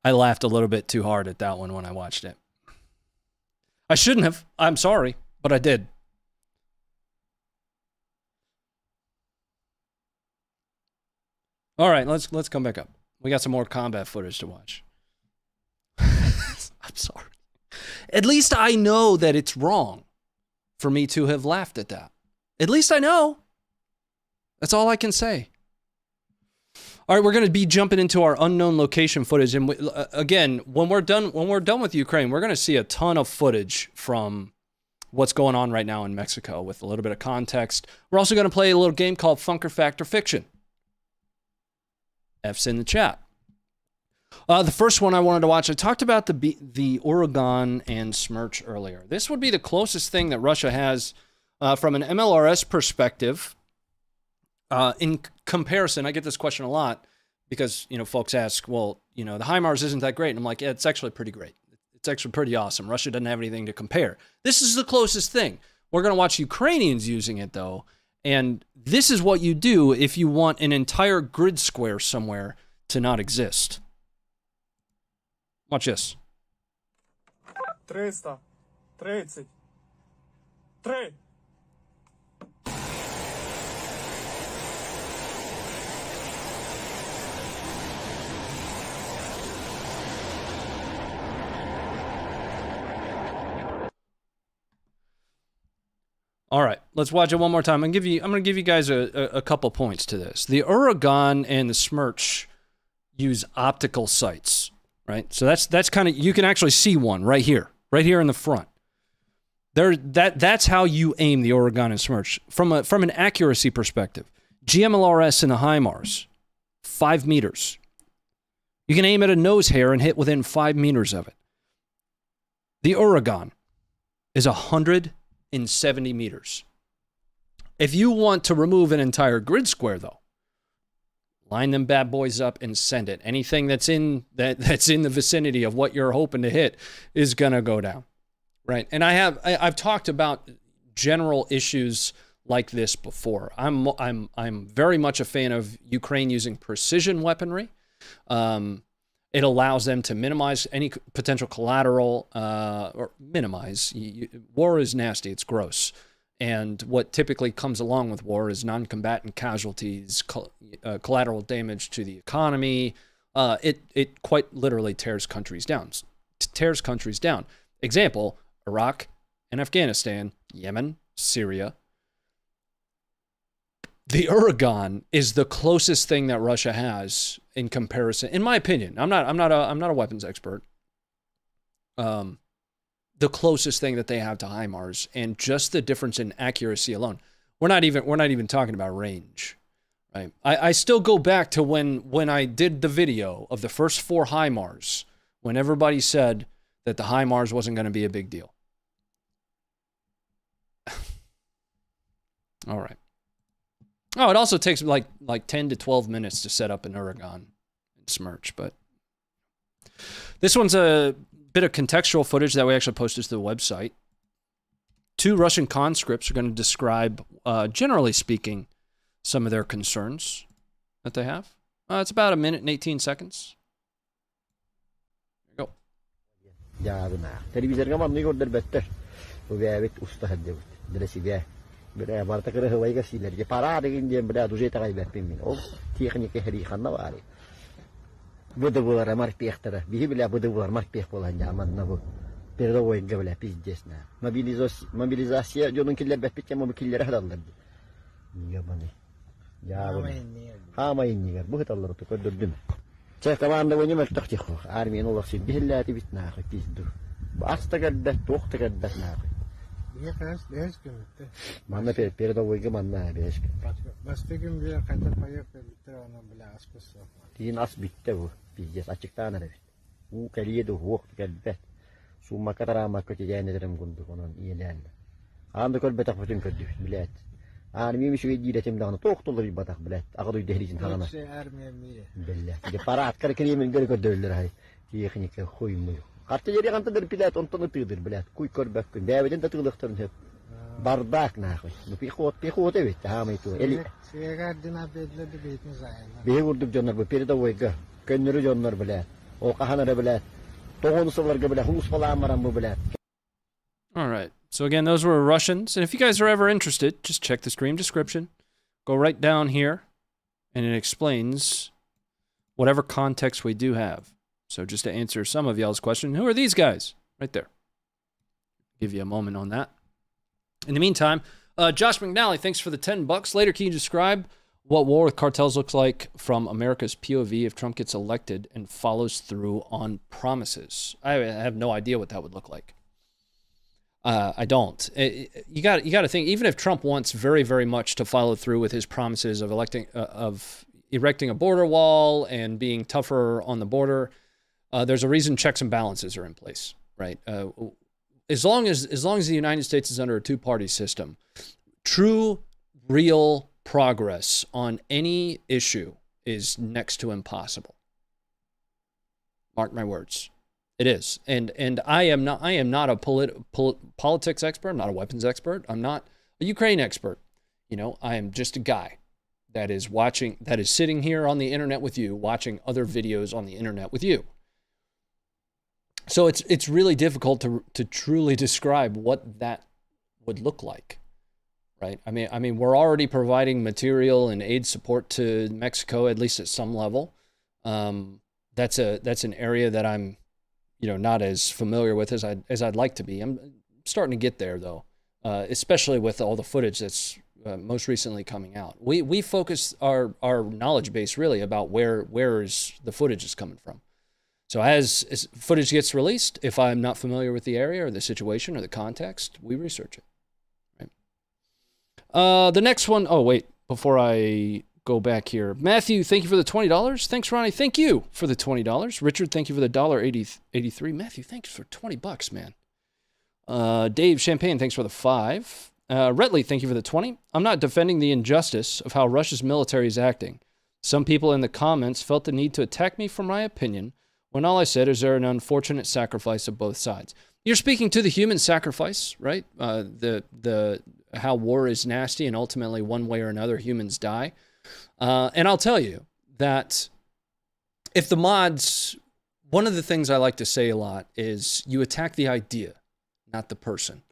laughed a little bit too hard at that one when I watched it. I shouldn't have. I'm sorry, but I did. All right, let's come back up. We got some more combat footage to watch. I'm sorry. At least I know that it's wrong for me to have laughed at that. At least I know. That's all I can say. All right, we're going to be jumping into our unknown location footage, and again, when we're done with Ukraine, we're going to see a ton of footage from what's going on right now in Mexico with a little bit of context. We're also going to play a little game called Funker Fact or Fiction. F's in the chat. The first one I wanted to watch, I talked about the Oregon and Smerch earlier. This would be the closest thing that Russia has from an MLRS perspective. In comparison, I get this question a lot because, folks ask, well, the HIMARS isn't that great. And I'm like, yeah, it's actually pretty great. It's actually pretty awesome. Russia doesn't have anything to compare. This is the closest thing. We're going to watch Ukrainians using it, though. And this is what you do if you want an entire grid square somewhere to not exist. Watch this.
333.
All right, let's watch it one more time. I'm going to give you guys a couple points to this. The Oregon and the Smerch use optical sights, right? So that's kind of, you can actually see one right here in the front. That's how you aim the Oregon and Smerch from an accuracy perspective. GMLRS and the HIMARS, 5 meters. You can aim at a nose hair and hit within 5 meters of it. The Oregon is 170 meters. If you want to remove an entire grid square, though, line them bad boys up and send it. Anything that's in the vicinity of what you're hoping to hit is gonna go down, right? And I've talked about general issues like this before. I'm very much a fan of Ukraine using precision weaponry. It allows them to minimize any potential collateral, or minimize. War is nasty. It's gross. And what typically comes along with war is non-combatant casualties, collateral damage to the economy. It quite literally tears countries down. Example, Iraq and Afghanistan, Yemen, Syria. The Oregon is the closest thing that Russia has in comparison, in my opinion. I'm not a weapons expert. The closest thing that they have to HIMARS, and just the difference in accuracy alone. We're not even talking about range, right? I still go back to when I did the video of the first 4 HIMARS, when everybody said that the HIMARS wasn't going to be a big deal. All right. Oh, it also takes like 10 to 12 minutes to set up an Oregon and Smerch, but this one's a bit of contextual footage that we actually posted to the website. 2 Russian conscripts are going to describe, generally speaking, some of their concerns that they have. It's about 1 minute and 18 seconds. Here you go.
بدا مرتكره هو يقصي لرجع parade إنجيل بدا دوجي تغيب بيمين أو تيخني كهري خنا واري بده بولار مارك بيختره بيه بلا بده بولار مارك بيخبول هنجامان نبو بيردو وين قبله بيجسنا mobilisasi جونن كله بيتك ما بكله رح دلنا يا بني يا بني ها ما ينير بهت الله تقدر الدم شيء كمان لو نيمل تختخ عارمين الله سيد به لا تبيت ناخذ تيزدو بأستقدت وقت قدت ناخذ Mana передовой манна бешк.
Бастыгым бер кайта поехали трана бля аспасо.
Тин ас битте бу. Пиздец ачыктан эле. У калиеду хук келбет. Сумма катарама көтө жайнедерим гунду онон иелен. Анда көлбетак бүтүн көдү билет. Армия миши дилетим дагы токтолор ибатак билет. Агыды дехризин хагана.
Армия мире.
Билет. Де парат каркеримен гөр көдөлөр хай. Техника хуйму. Kartı yeri kantıdır pilat ontunu tığdır bilat. Kuy körbökkün. Bäbeden de tığlıktırın hep. Bardak nakı. Bu pihot evet. Hamaytu. Eli.
Siyagardina bedledi beytini zayin.
Behe vurduk jonlar bu. Peride oyga. Könnürü jonlar bilat. O kahanara bilat. Toğunu sıvırgı bilat. Hulus falan maran bu bilat.
All right. So again, those were Russians. And if you guys are ever interested, just check the stream description. Go right down here, and it explains whatever context we do have. So just to answer some of y'all's question, who are these guys? Right there. Give you a moment on that. In the meantime, Josh McNally, thanks for the $10. Later, can you describe what war with cartels looks like from America's POV if Trump gets elected and follows through on promises? I have no idea what that would look like. I don't. You got to think. Even if Trump wants very, very much to follow through with his promises of erecting a border wall and being tougher on the border, there's a reason checks and balances are in place, right? As long as the United States is under a two-party system, true, real progress on any issue is next to impossible. Mark my words. It is, and I am not a politics expert. I'm not a weapons expert. I'm not a Ukraine expert. You know, I am just a guy that is sitting here on the internet with you, watching other videos on the internet with you. So it's really difficult to truly describe what that would look like, right? I mean, we're already providing material and aid support to Mexico, at least at some level. That's an area that I'm, not as familiar with as I'd like to be. I'm starting to get there though, especially with all the footage that's most recently coming out. We focus our knowledge base really about where is the footage is coming from. So as footage gets released, if I'm not familiar with the area or the situation or the context, we research it. Right. The next one, oh wait, before I go back here. Matthew, thank you for the $20. Thanks, Ronnie. Thank you for the $20. Richard, thank you for the $1.83. Matthew, thanks for $20, man. Dave Champagne, thanks for the $5. Retley, thank you for the 20. I'm not defending the injustice of how Russia's military is acting. Some people in the comments felt the need to attack me for my opinion, when all I said is there an unfortunate sacrifice of both sides. You're speaking to the human sacrifice, right? The how war is nasty and ultimately one way or another humans die. And I'll tell you that if the mods, one of the things I like to say a lot is you attack the idea, not the person.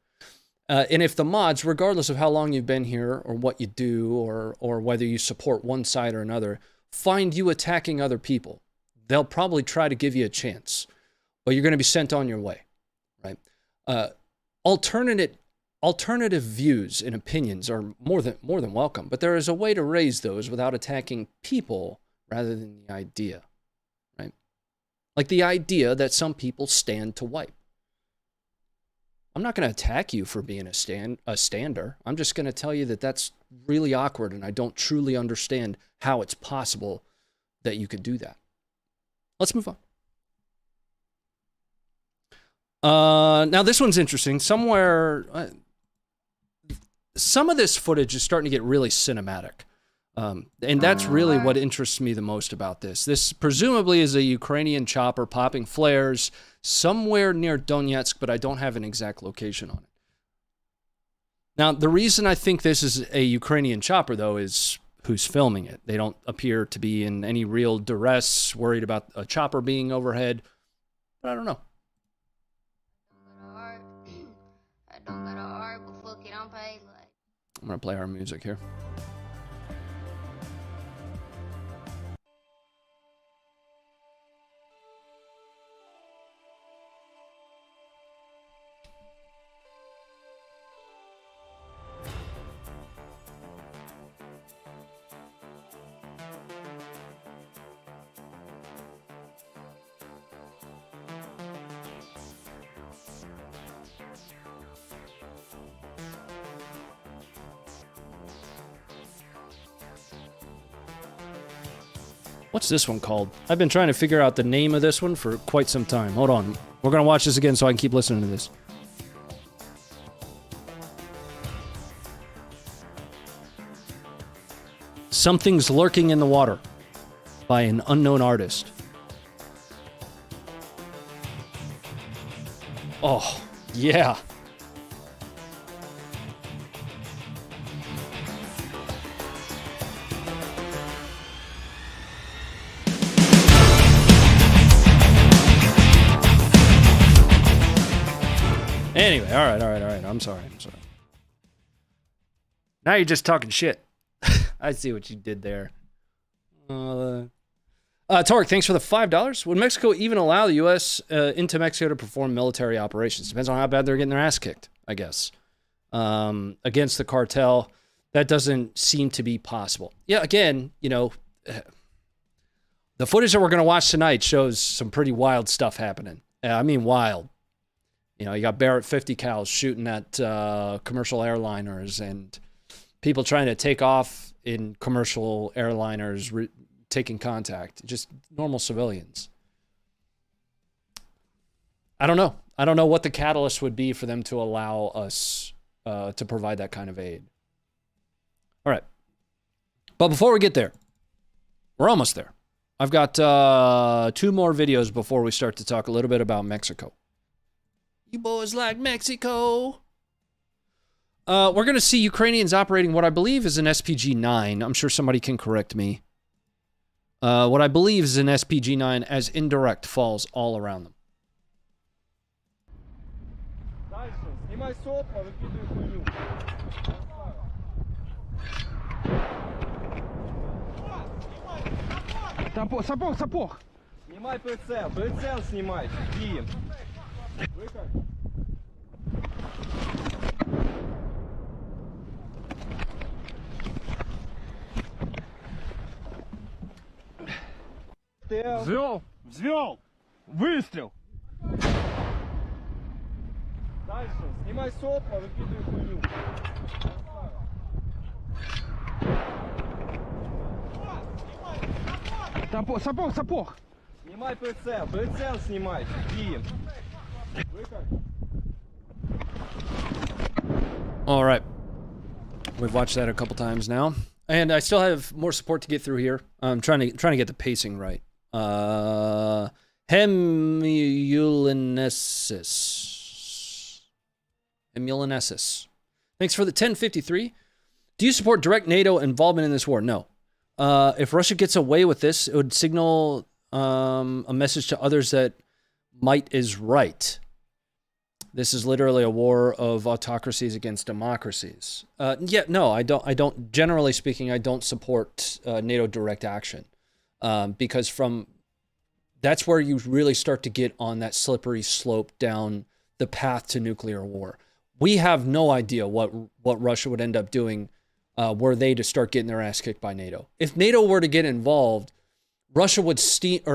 And if the mods, regardless of how long you've been here or what you do or whether you support one side or another, find you attacking other people, they'll probably try to give you a chance, but you're going to be sent on your way, right? Alternative views and opinions are more than welcome, but there is a way to raise those without attacking people rather than the idea, right? Like the idea that some people stand to wipe. I'm not going to attack you for being a stander. I'm just going to tell you that that's really awkward and I don't truly understand how it's possible that you could do that. Let's move on. Now this one's interesting. Somewhere, some of this footage is starting to get really cinematic. And that's really what interests me the most about this. This presumably is a Ukrainian chopper popping flares somewhere near Donetsk, but I don't have an exact location on it. Now, the reason I think this is a Ukrainian chopper, though, is who's filming it. They don't appear to be in any real duress, worried about a chopper being overhead. But I don't know. I'm going to play our music here. What's this one called? I've been trying to figure out the name of this one for quite some time. Hold on. We're going to watch this again so I can keep listening to this. Something's Lurking in the Water by an unknown artist. Oh, yeah. Anyway, all right. I'm sorry. Now you're just talking shit. I see what you did there. Tarek, thanks for the $5. Would Mexico even allow the U.S. Into Mexico to perform military operations? Depends on how bad they're getting their ass kicked, I guess. Against the cartel, that doesn't seem to be possible. Yeah, again, you know, the footage that we're going to watch tonight shows some pretty wild stuff happening. I mean, wild. You know, you got Barrett 50 cals shooting at commercial airliners and people trying to take off in commercial airliners, taking contact. Just normal civilians. I don't know. I don't know what the catalyst would be for them to allow us to provide that kind of aid. All right. But before we get there, we're almost there. I've got 2 more videos before we start to talk a little bit about Mexico. You boys like Mexico. We're going to see Ukrainians operating what I believe is an SPG-9. I'm sure somebody can correct me. What I believe is an SPG-9 as indirect falls all around them.
Сапог! Снимай прицел снимай, Киев.
Взвел! Выстрел!
Дальше, снимай сопла, выкидывай хуйню.
Сапог!
Снимай прицел снимай, Киев.
All right. We've watched that a couple times now. And I still have more support to get through here. I'm trying to get the pacing right. Hemulinesis. Thanks for the 1053. Do you support direct NATO involvement in this war? No. If Russia gets away with this, it would signal a message to others that might is right. This is literally a war of autocracies against democracies. No, I don't. Generally speaking, I don't support NATO direct action because that's where you really start to get on that slippery slope down the path to nuclear war. We have no idea what Russia would end up doing were they to start getting their ass kicked by NATO. If NATO were to get involved, NATO would steamroll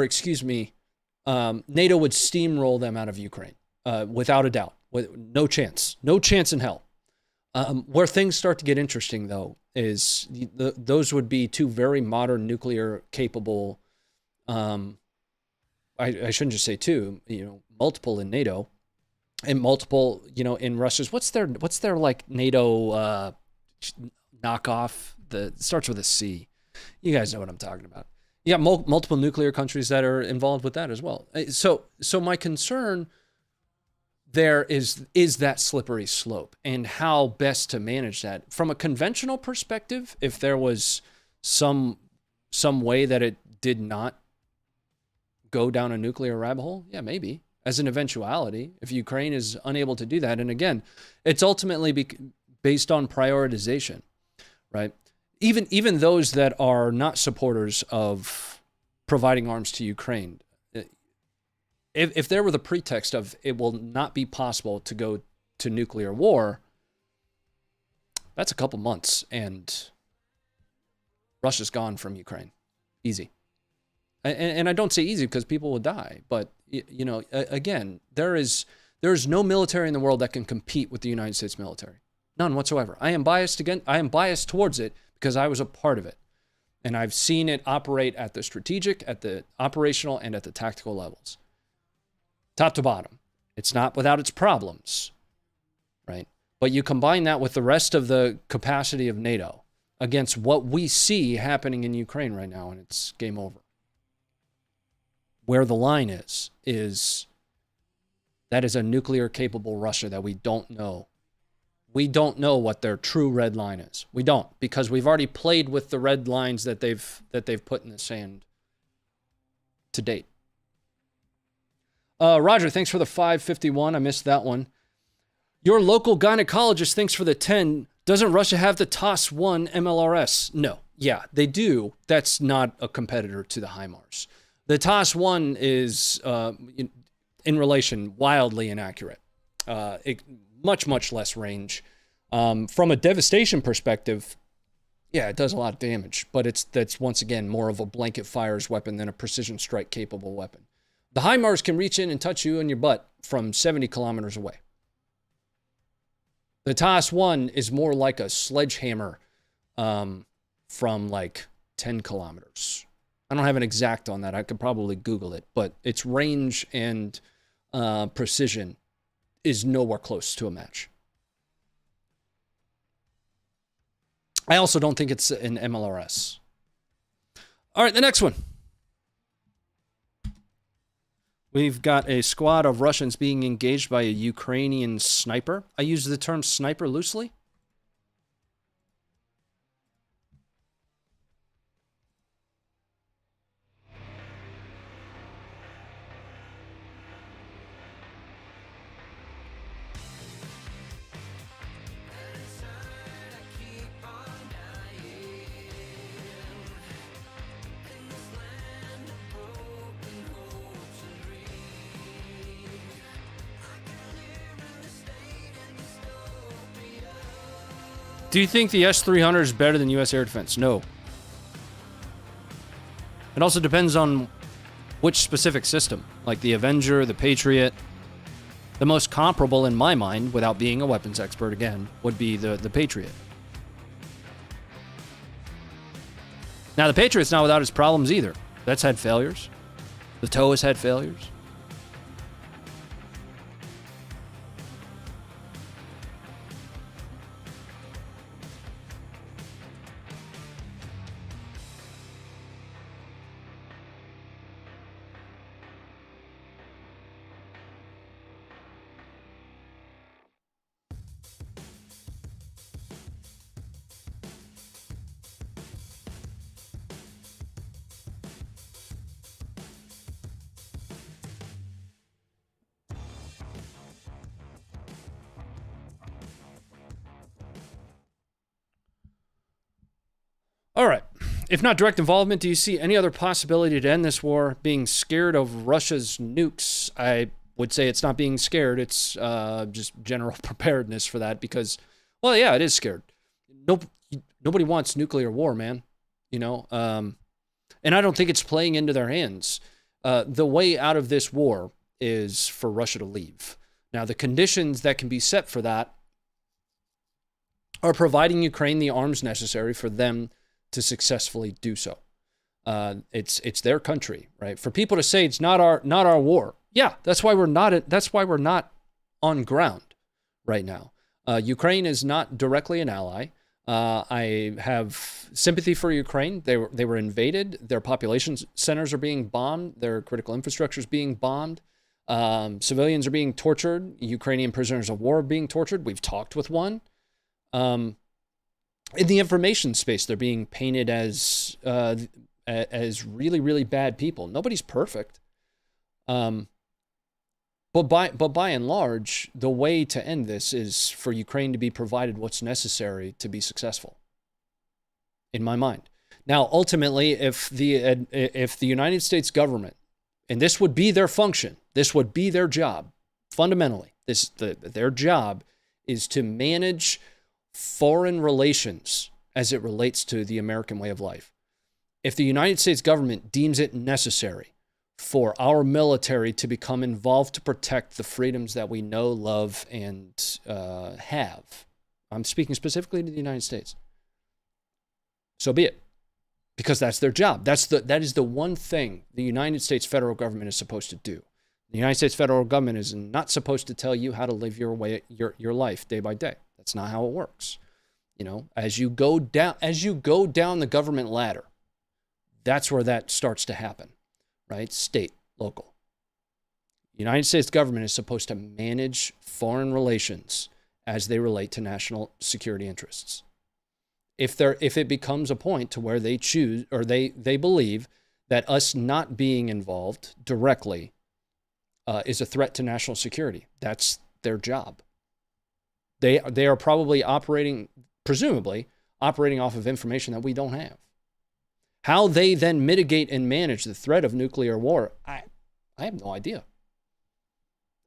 them out of Ukraine. Without a doubt, no chance in hell. Where things start to get interesting, though, is those would be 2 very modern nuclear capable. I shouldn't just say 2. Multiple in NATO, and multiple, in Russia's. What's their like NATO knockoff? It starts with a C. You guys know what I'm talking about. You got multiple nuclear countries that are involved with that as well. So my concern there is that slippery slope and how best to manage that. From a conventional perspective, if there was some way that it did not go down a nuclear rabbit hole, yeah, maybe. As an eventuality, if Ukraine is unable to do that, and again, it's ultimately based on prioritization, right? Even those that are not supporters of providing arms to Ukraine, if there were the pretext of it will not be possible to go to nuclear war, that's a couple months and Russia's gone from Ukraine. Easy. And I don't say easy because people will die, but again, there is no military in the world that can compete with the United States military. None whatsoever. I am biased towards it because I was a part of it. And I've seen it operate at the strategic, at the operational, and at the tactical levels. Top to bottom. It's not without its problems, right? But you combine that with the rest of the capacity of NATO against what we see happening in Ukraine right now, and it's game over. Where the line is That is a nuclear-capable Russia that we don't know. We don't know what their true red line is. We don't, because we've already played with the red lines that they've put in the sand to date. Roger, thanks for the 551. I missed that one. Your local gynecologist thinks for the 10. Doesn't Russia have the TOS-1 MLRS? No. Yeah, they do. That's not a competitor to the HIMARS. The TOS-1 is, in relation, wildly inaccurate. Much, much less range. From a devastation perspective, yeah, it does a lot of damage, but that's once again more of a blanket fires weapon than a precision strike capable weapon. The HIMARS can reach in and touch you in your butt from 70 kilometers away. The TOS-1 is more like a sledgehammer from like 10 kilometers. I don't have an exact on that. I could probably Google it, but its range and precision is nowhere close to a match. I also don't think it's an MLRS. All right, the next one. We've got a squad of Russians being engaged by a Ukrainian sniper. I use the term sniper loosely. Do you think the S-300 is better than U.S. air defense? No. It also depends on which specific system, like the Avenger, the Patriot. The most comparable in my mind, without being a weapons expert again, would be the Patriot. Now, the Patriot's not without its problems either. That's had failures. The TOW has had failures. All right. If not direct involvement, do you see any other possibility to end this war? Being scared of Russia's nukes? I would say it's not being scared. It's just general preparedness for that because, well, yeah, it is scared. Nobody wants nuclear war, man. You know? And I don't think it's playing into their hands. The way out of this war is for Russia to leave. Now, the conditions that can be set for that are providing Ukraine the arms necessary for them to successfully do so. It's their country, right? For people to say it's not our war, yeah, that's why we're not on ground right now. Ukraine is not directly an ally. I have sympathy for Ukraine. They were invaded. Their population centers are being bombed. Their critical infrastructure is being bombed. Civilians are being tortured. Ukrainian prisoners of war are being tortured. We've talked with one. In the information space, they're being painted as really, really bad people. Nobody's perfect. But by and large, the way to end this is for Ukraine to be provided what's necessary to be successful, in my mind. Now, ultimately, if the United States government, and this would be their function, this would be their job, fundamentally, their job is to manage foreign relations as it relates to the American way of life. If the United States government deems it necessary for our military to become involved to protect the freedoms that we know, love, and have, I'm speaking specifically to the United States, so be it, because that's their job. That is the one thing the United States federal government is supposed to do. The United States federal government is not supposed to tell you how to live your life day by day. That's not how it works. You know, as you go down the government ladder, that's where that starts to happen, right? State, local. The United States government is supposed to manage foreign relations as they relate to national security interests. If it becomes a point to where they choose or they believe that us not being involved directly is a threat to national security, that's their job. They are probably presumably operating off of information that we don't have. How they then mitigate and manage the threat of nuclear war, I have no idea.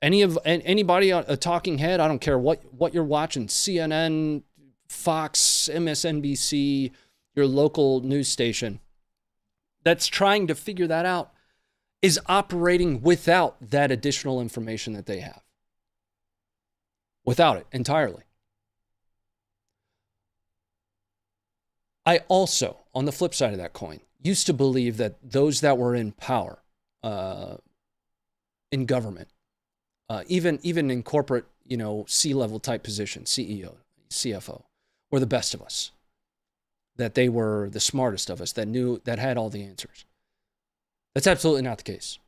Anybody, a talking head, I don't care what you're watching, CNN, Fox, MSNBC, your local news station, that's trying to figure that out is operating without that additional information that they have. Without it entirely. I also, on the flip side of that coin, used to believe that those that were in power, in government, even in corporate, C-level type positions, CEO, CFO, were the best of us. That they were the smartest of us, that had all the answers. That's absolutely not the case,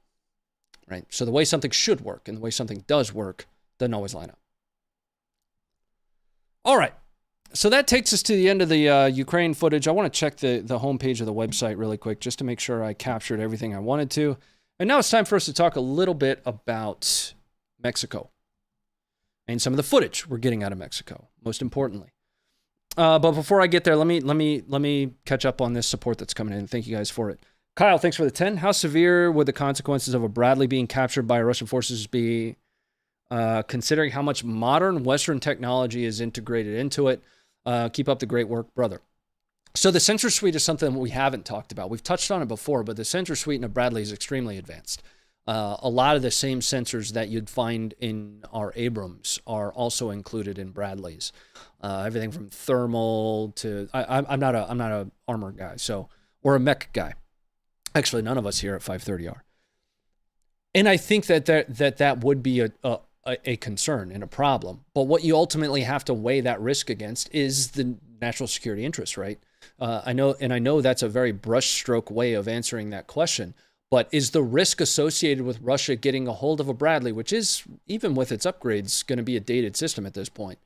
right? So the way something should work and the way something does work doesn't always line up. All right. So that takes us to the end of the Ukraine footage. I want to check the homepage of the website really quick just to make sure I captured everything I wanted to. And now it's time for us to talk a little bit about Mexico and some of the footage we're getting out of Mexico, most importantly. But before I get there, let me catch up on this support that's coming in. Thank you guys for it. Kyle, thanks for the 10. How severe would the consequences of a Bradley being captured by Russian forces be, considering how much modern Western technology is integrated into it? Keep up the great work, brother. So the sensor suite is something we haven't talked about. We've touched on it before, but the sensor suite in a Bradley is extremely advanced. A lot of the same sensors that you'd find in our Abrams are also included in Bradleys. Everything from thermal to I'm not a armor guy, so or a mech guy. Actually, none of us here at 530 are. And I think that would be a concern and a problem. But what you ultimately have to weigh that risk against is the national security interest, right? I know that's a very brushstroke way of answering that question. But is the risk associated with Russia getting a hold of a Bradley, which is, even with its upgrades, going to be a dated system at this point,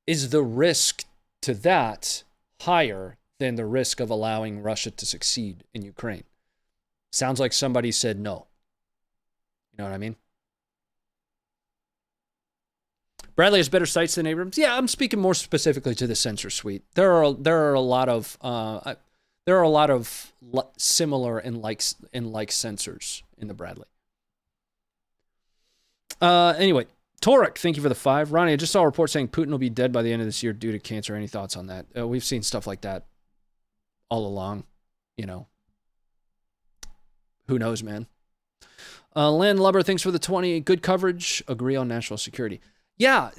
is the risk to that higher than the risk of allowing Russia to succeed in Ukraine? Sounds like somebody said no. You know what I mean? Bradley has better sights than Abrams. Yeah, I'm speaking more specifically to the sensor suite. There are a lot of similar and like sensors in the Bradley. Anyway, Torek, thank you for the 5. Ronnie, I just saw a report saying Putin will be dead by the end of this year due to cancer. Any thoughts on that? We've seen stuff like that all along. Who knows, man? Landlubber, thanks for the 20. Good coverage. Agree on national security. Yeah,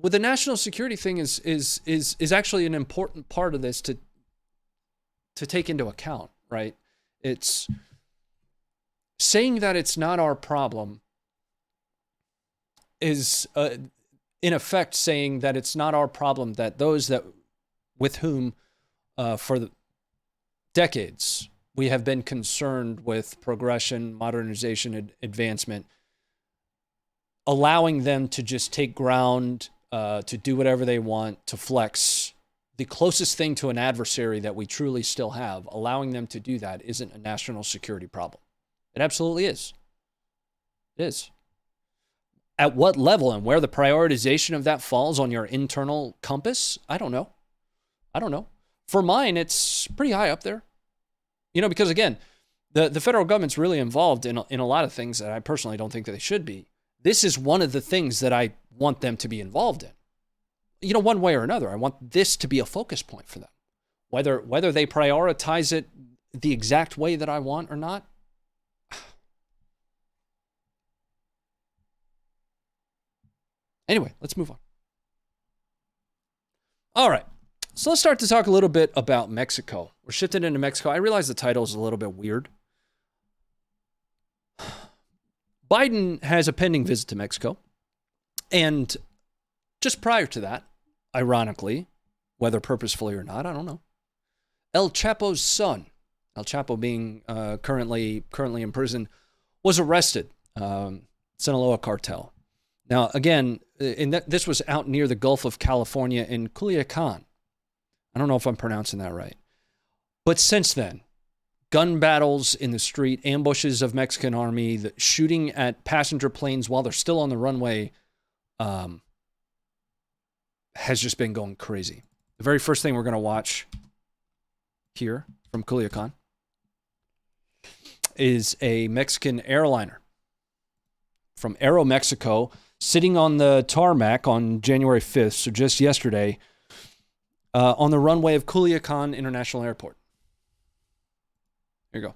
with the national security thing is actually an important part of this to take into account, right? It's saying that it's not our problem is in effect saying that it's not our problem that those that with whom for the decades we have been concerned with progression, modernization, advancement, allowing them to just take ground, to do whatever they want, to flex. The closest thing to an adversary that we truly still have, allowing them to do that isn't a national security problem. It absolutely is. It is. At what level and where the prioritization of that falls on your internal compass, I don't know. For mine, it's pretty high up there. Because again, the federal government's really involved in a lot of things that I personally don't think that they should be. This is one of the things that I want them to be involved in. One way or another, I want this to be a focus point for them. Whether they prioritize it the exact way that I want or not. Anyway, let's move on. All right. So let's start to talk a little bit about Mexico. We're shifting into Mexico. I realize the title is a little bit weird. Biden has a pending visit to Mexico. And just prior to that, ironically, whether purposefully or not, I don't know, El-Chapo's son, El-Chapo being currently in prison, was arrested Sinaloa Cartel. Now, again, this was out near the Gulf of California in Culiacan. I don't know if I'm pronouncing that right. But since then, gun battles in the street, ambushes of Mexican army, the shooting at passenger planes while they're still on the runway has just been going crazy. The very first thing we're going to watch here from Culiacan is a Mexican airliner from Aeromexico sitting on the tarmac on January 5th, so just yesterday, on the runway of Culiacan International Airport. Here you go.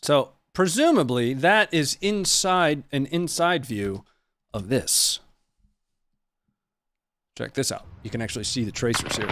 So, presumably, that is an inside view of this. Check this out. You can actually see the tracers here.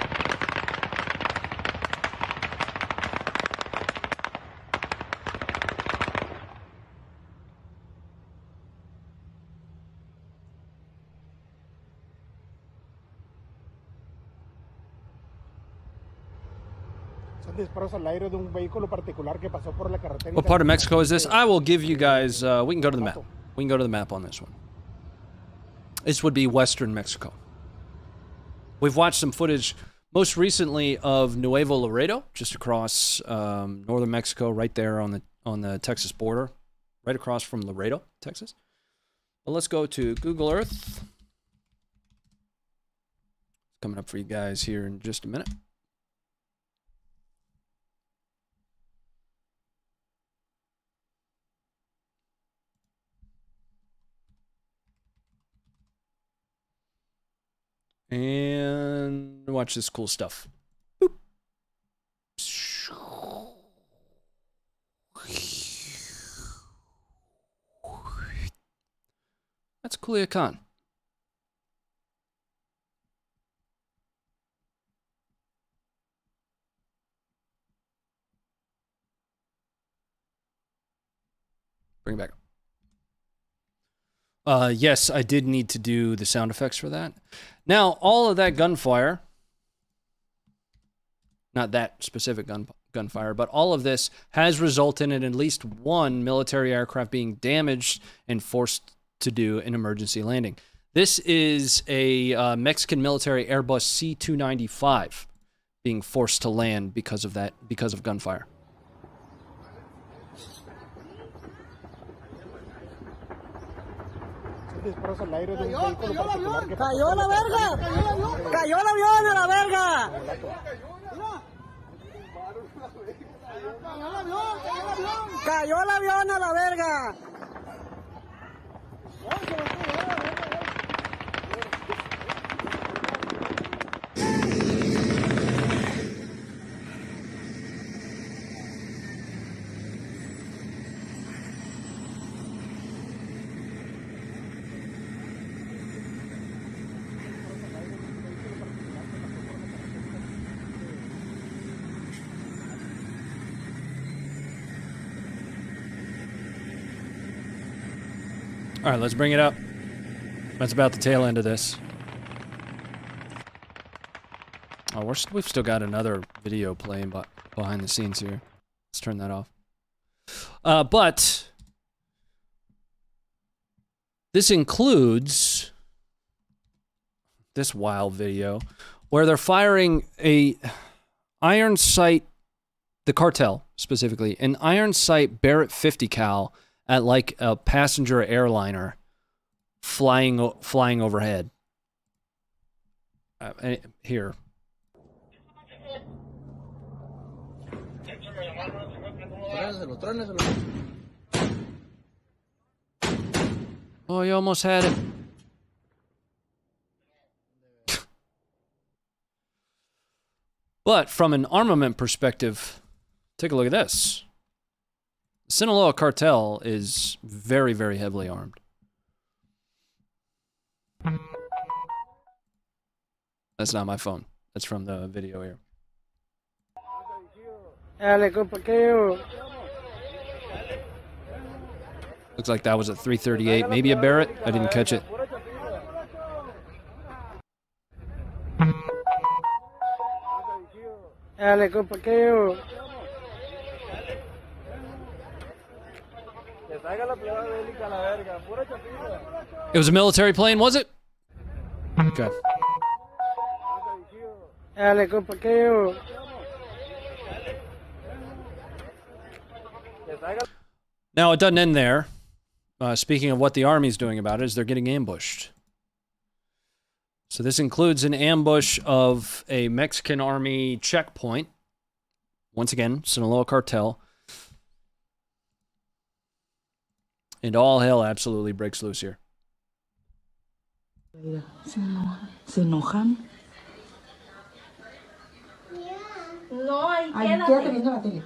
What part of Mexico is this? I will give you guys, we can go to the map. We can go to the map on this one. This would be Western Mexico. We've watched some footage most recently of Nuevo Laredo, just across northern Mexico, right there on the Texas border, right across from Laredo, Texas. But let's go to Google Earth. Coming up for you guys here in just a minute. And watch this cool stuff. Boop. That's Culiacan. Bring it back. Yes, I did need to do the sound effects for that. Now, all of that gunfire, not that specific gunfire, but all of this has resulted in at least one military aircraft being damaged and forced to do an emergency landing. This is a Mexican Military Airbus C295 being forced to land because of gunfire.
Cayó la verga. Cayó el avión a la verga. Cayó el avión a la verga.
All right, let's bring it up. That's about the tail end of this. Oh, we've still got another video playing behind the scenes here. Let's turn that off. But this includes this wild video where they're firing a iron sight, the cartel specifically, an iron sight Barrett 50 cal at like a passenger airliner flying overhead. Here. Oh, you almost had it. But from an armament perspective, take a look at this. The Sinaloa Cartel is very, very heavily armed. That's not my phone. That's from the video here. Looks like that was a 338, maybe a Barrett. I didn't catch it. It was a military plane, was it? Okay. Now, it doesn't end there. Speaking of what the Army's doing about it, is they're getting ambushed. So this includes an ambush of a Mexican Army checkpoint. Once again, Sinaloa Cartel. And all hell absolutely breaks loose here.
Se enojan. No, ahí quédate viendo la tele.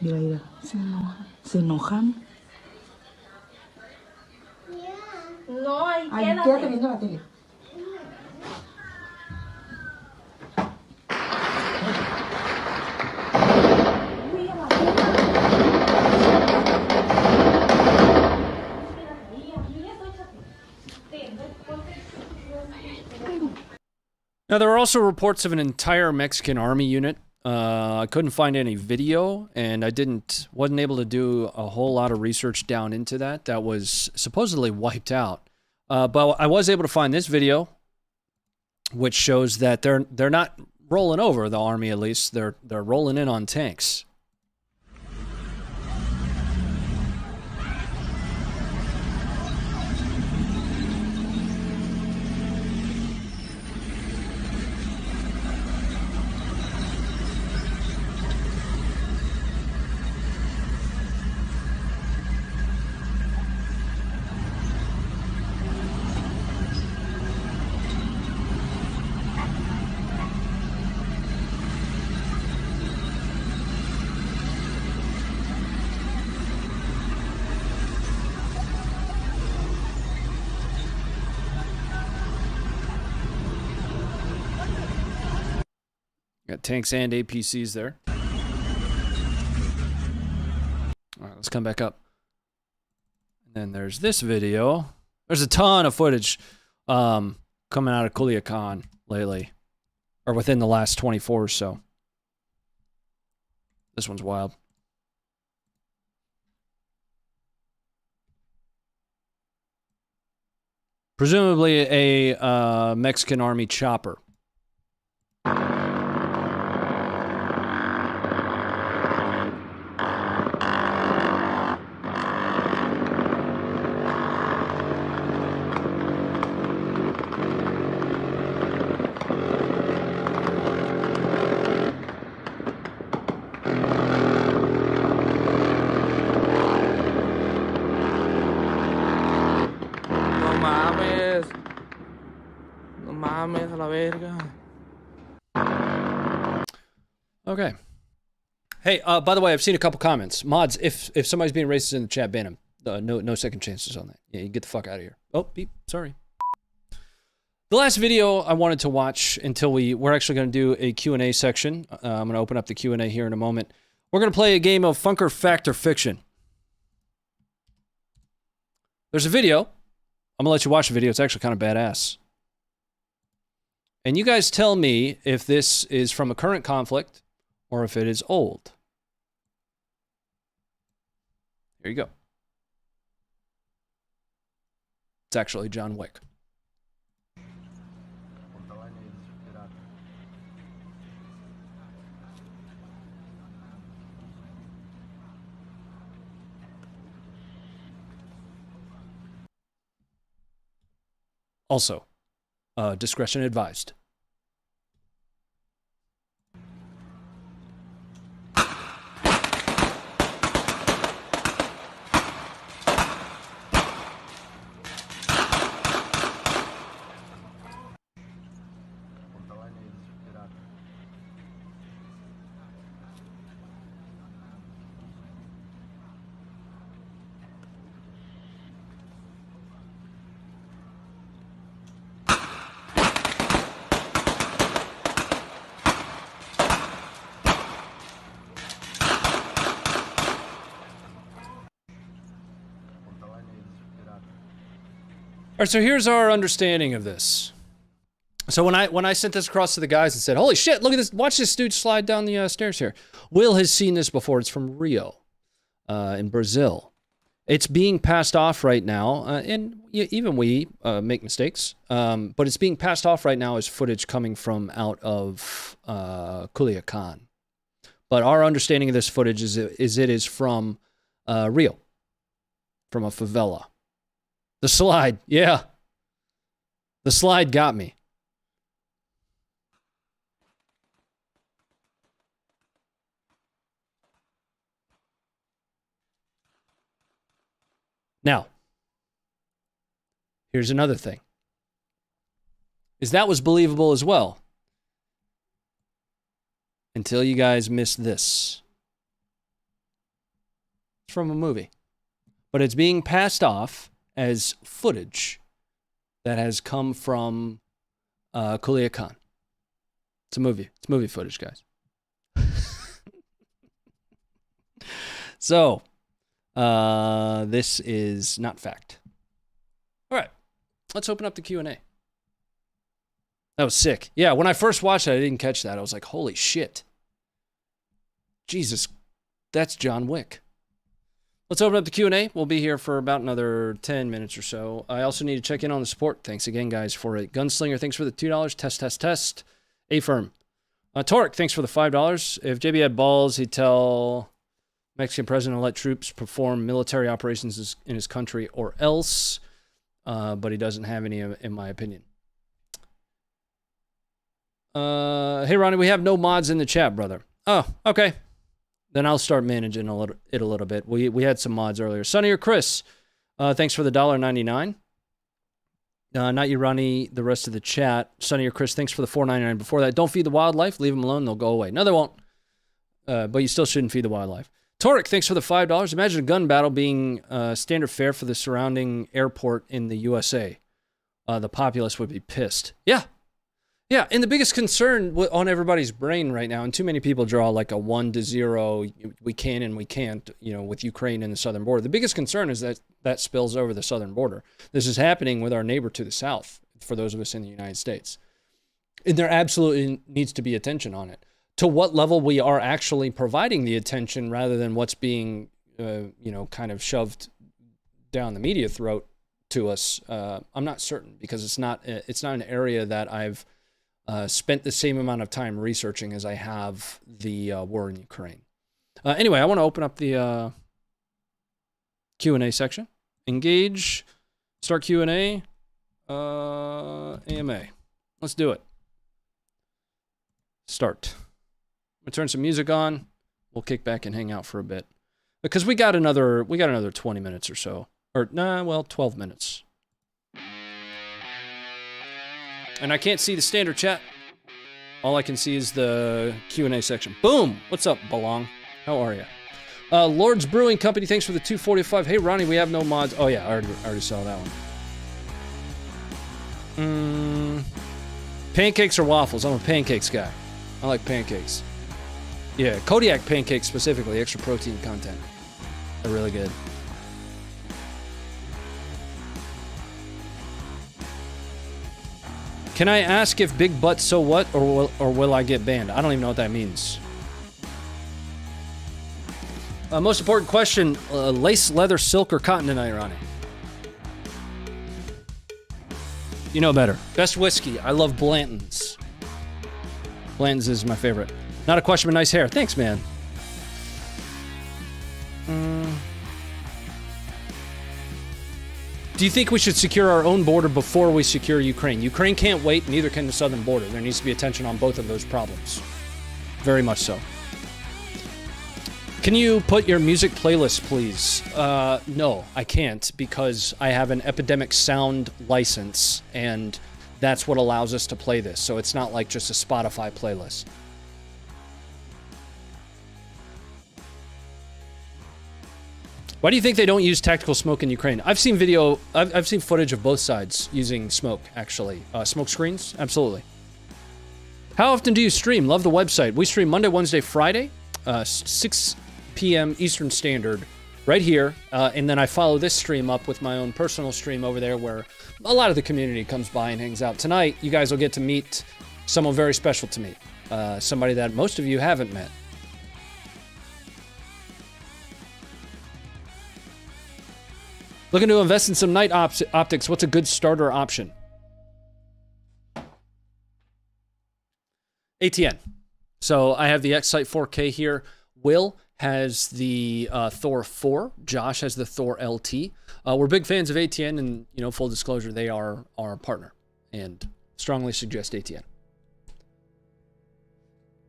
Mira, mira, se enojan. No, ahí quédate viendo la tele.
Now, there are also reports of an entire Mexican Army unit. I couldn't find any video, and I wasn't able to do a whole lot of research down into that. That was supposedly wiped out. But I was able to find this video, which shows that they're not rolling over, the Army at least. They're rolling in on tanks. Got tanks and APCs there. All right, let's come back up. And then there's this video. There's a ton of footage coming out of Culiacan lately, or within the last 24 or so. This one's wild. Presumably a Mexican Army chopper. Okay. Hey, by the way, I've seen a couple comments. Mods, if somebody's being racist in the chat, ban them. No second chances on that. Yeah, you get the fuck out of here. Oh, beep. Sorry. The last video I wanted to watch until we're actually going to do a Q&A section. I'm going to open up the Q&A here in a moment. We're going to play a game of Funker, Fact, or Fiction. There's a video. I'm going to let you watch the video. It's actually kind of badass. And you guys tell me if this is from a current conflict or if it is old. Here you go. It's actually John Wick. Also, discretion advised. right, so here's our understanding of this. So when I sent this across to the guys and said, holy shit, look at this, watch this dude slide down the stairs here. Will has seen this before. It's from Rio in Brazil. It's being passed off right now, and even we make mistakes, but it's being passed off right now as footage coming from out of Culiacan. But our understanding of this footage is it is from Rio, from a favela. The slide, yeah. The slide got me. Now, here's another thing. Is that was believable as well. Until you guys missed this. It's from a movie. But it's being passed off as footage that has come from Culiacan. It's a movie. It's movie footage, guys. So, this is not fact. All right. Let's open up the Q&A. That was sick. Yeah, when I first watched it, I didn't catch that. I was like, holy shit. Jesus, that's John Wick. Let's open up the Q&A. We'll be here for about another 10 minutes or so. I also need to check in on the support. Thanks again, guys, for it. Gunslinger, thanks for the $2. Test. A-Firm. Torque, thanks for the $5. If JB had balls, he'd tell Mexican president to let troops perform military operations in his country or else. But he doesn't have any, in my opinion. Hey, Ronnie, we have no mods in the chat, brother. Oh, okay. Then I'll start managing it a little bit. We had some mods earlier. Sonny or Chris, thanks for the $1.99. Not you, Ronnie, the rest of the chat. Sonny or Chris, thanks for the $4.99. Before that, don't feed the wildlife. Leave them alone. They'll go away. No, they won't. But you still shouldn't feed the wildlife. Torek, thanks for the $5. Imagine a gun battle being standard fare for the surrounding airport in the USA. The populace would be pissed. Yeah. Yeah, and the biggest concern on everybody's brain right now, and too many people draw like a 1-0, we can and we can't, with Ukraine and the southern border. The biggest concern is that spills over the southern border. This is happening with our neighbor to the south, for those of us in the United States. And there absolutely needs to be attention on it. To what level we are actually providing the attention rather than what's being, kind of shoved down the media throat to us, I'm not certain, because it's not an area that I've spent the same amount of time researching as I have the war in Ukraine. Anyway, I want to open up the Q&A section. Engage, start Q&A, AMA. Let's do it. Start. I'm gonna turn some music on. We'll kick back and hang out for a bit because we got another 20 minutes or so, or 12 minutes. And I can't see the standard chat. All I can see is the Q&A section. Boom! What's up, Belong? How are you? Lord's Brewing Company, thanks for the $2.45. Hey, Ronnie, we have no mods. Oh, yeah, I already saw that one. Pancakes or waffles? I'm a pancakes guy. I like pancakes. Yeah, Kodiak pancakes specifically, extra protein content. They're really good. Can I ask if big butt so what, or will I get banned? I don't even know what that means. Most important question, lace, leather, silk, or cotton tonight, Ronnie? You know better. Best whiskey. I love Blanton's. Blanton's is my favorite. Not a question, but nice hair. Thanks, man. Do you think we should secure our own border before we secure Ukraine? Ukraine can't wait, neither can the southern border. There needs to be attention on both of those problems. Very much so. Can you put your music playlist, please? No, I can't, because I have an Epidemic Sound license, and that's what allows us to play this. So it's not like just a Spotify playlist. Why do you think they don't use tactical smoke in Ukraine? I've seen I've seen footage of both sides using smoke, actually. Smoke screens? Absolutely. How often do you stream? Love the website. We stream Monday, Wednesday, Friday, 6 p.m. Eastern Standard, right here, and then I follow this stream up with my own personal stream over there where a lot of the community comes by and hangs out. Tonight, you guys will get to meet someone very special to me, somebody that most of you haven't met. Looking to invest in some night optics. What's a good starter option? ATN. So I have the X-Sight 4K here. Will has the Thor 4. Josh has the Thor LT. We're big fans of ATN, and full disclosure, they are our partner, and strongly suggest ATN.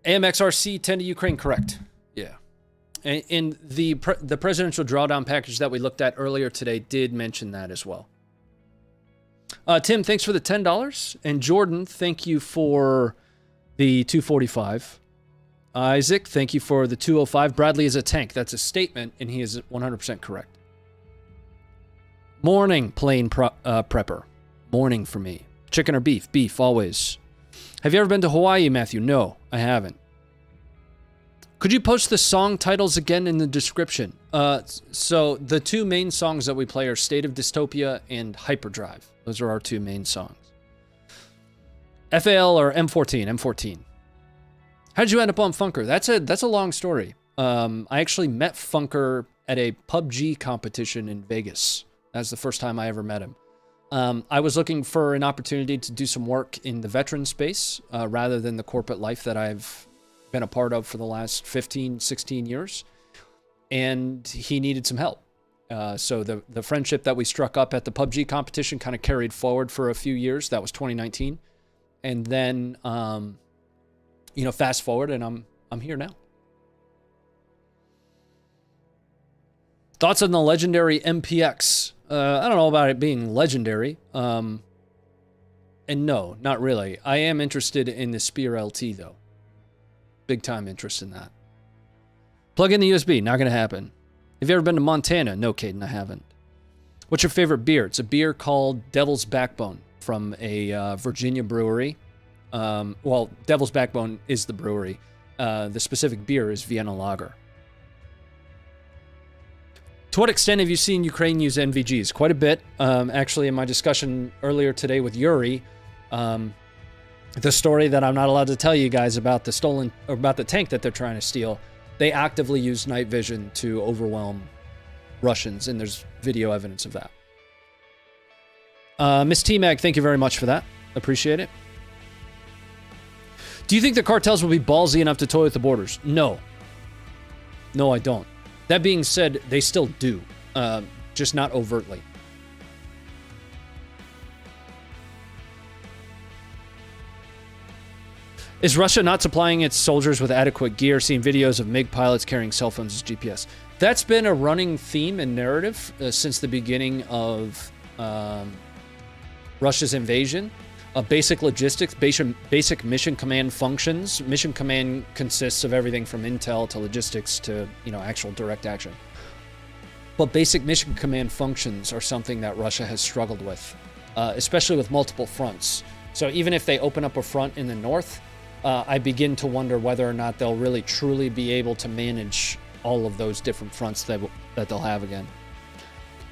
AMXRC 10 to Ukraine, correct? Yeah. And the presidential drawdown package that we looked at earlier today did mention that as well. Tim, thanks for the $10. And Jordan, thank you for the 245. Isaac, thank you for the 205. Bradley is a tank. That's a statement, and he is 100% correct. Morning, plain prepper. Morning for me. Chicken or beef? Beef, always. Have you ever been to Hawaii, Matthew? No, I haven't. Could you post the song titles again in the description? So the two main songs that we play are State of Dystopia and Hyperdrive. Those are our two main songs. FAL or M14? M14. How did you end up on Funker? That's a long story. I actually met Funker at a PUBG competition in Vegas. That's the first time I ever met him. I was looking for an opportunity to do some work in the veteran space rather than the corporate life that I've been a part of for the last 15, 16 years. And he needed some help. So the friendship that we struck up at the PUBG competition kind of carried forward for a few years. That was 2019. And then, fast forward, and I'm here now. Thoughts on the legendary MPX? I don't know about it being legendary. And no, not really. I am interested in the Spear LT, though. Big time interest in that. Plug in the USB. Not going to happen. Have you ever been to Montana? No, Caden, I haven't. What's your favorite beer? It's a beer called Devil's Backbone from a Virginia brewery. Well, Devil's Backbone is the brewery. The specific beer is Vienna Lager. To what extent have you seen Ukraine use NVGs? Quite a bit. Actually, in my discussion earlier today with Yuri, the story that I'm not allowed to tell you guys about the tank that they're trying to steal, they actively use night vision to overwhelm Russians, and there's video evidence of that. Miss T-Mag, thank you very much for that. Appreciate it. Do you think the cartels will be ballsy enough to toy with the borders? No. No, I don't. That being said, they still do, just not overtly. Is Russia not supplying its soldiers with adequate gear? Seeing videos of MiG pilots carrying cell phones as GPS. That's been a running theme and narrative since the beginning of Russia's invasion. Basic logistics, basic mission command functions. Mission command consists of everything from intel to logistics to, actual direct action. But basic mission command functions are something that Russia has struggled with, especially with multiple fronts. So even if they open up a front in the north, I begin to wonder whether or not they'll really truly be able to manage all of those different fronts that they'll have again.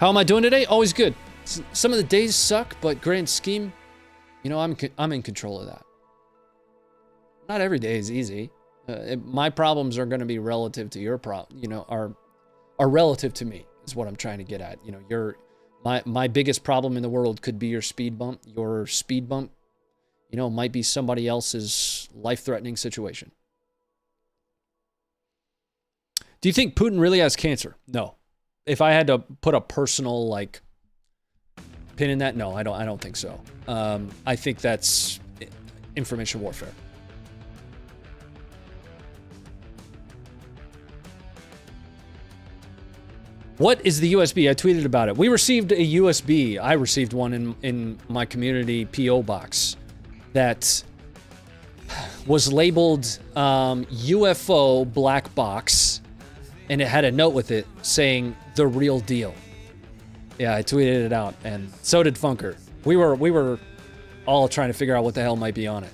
How am I doing today? Always good. Some of the days suck, but grand scheme, I'm in control of that. Not every day is easy. My problems are going to be relative to your are relative to me is what I'm trying to get at. My biggest problem in the world could be your speed bump. Your speed bump, might be somebody else's life-threatening situation. Do you think Putin really has cancer? No. If I had to put a personal, pin in that, no, I don't think so. I think that's information warfare. What is the USB? I tweeted about it. We received a USB. I received one in my community PO box that was labeled UFO black box, and it had a note with it saying the real deal. Yeah, I tweeted it out, and so did Funker. We were all trying to figure out what the hell might be on it.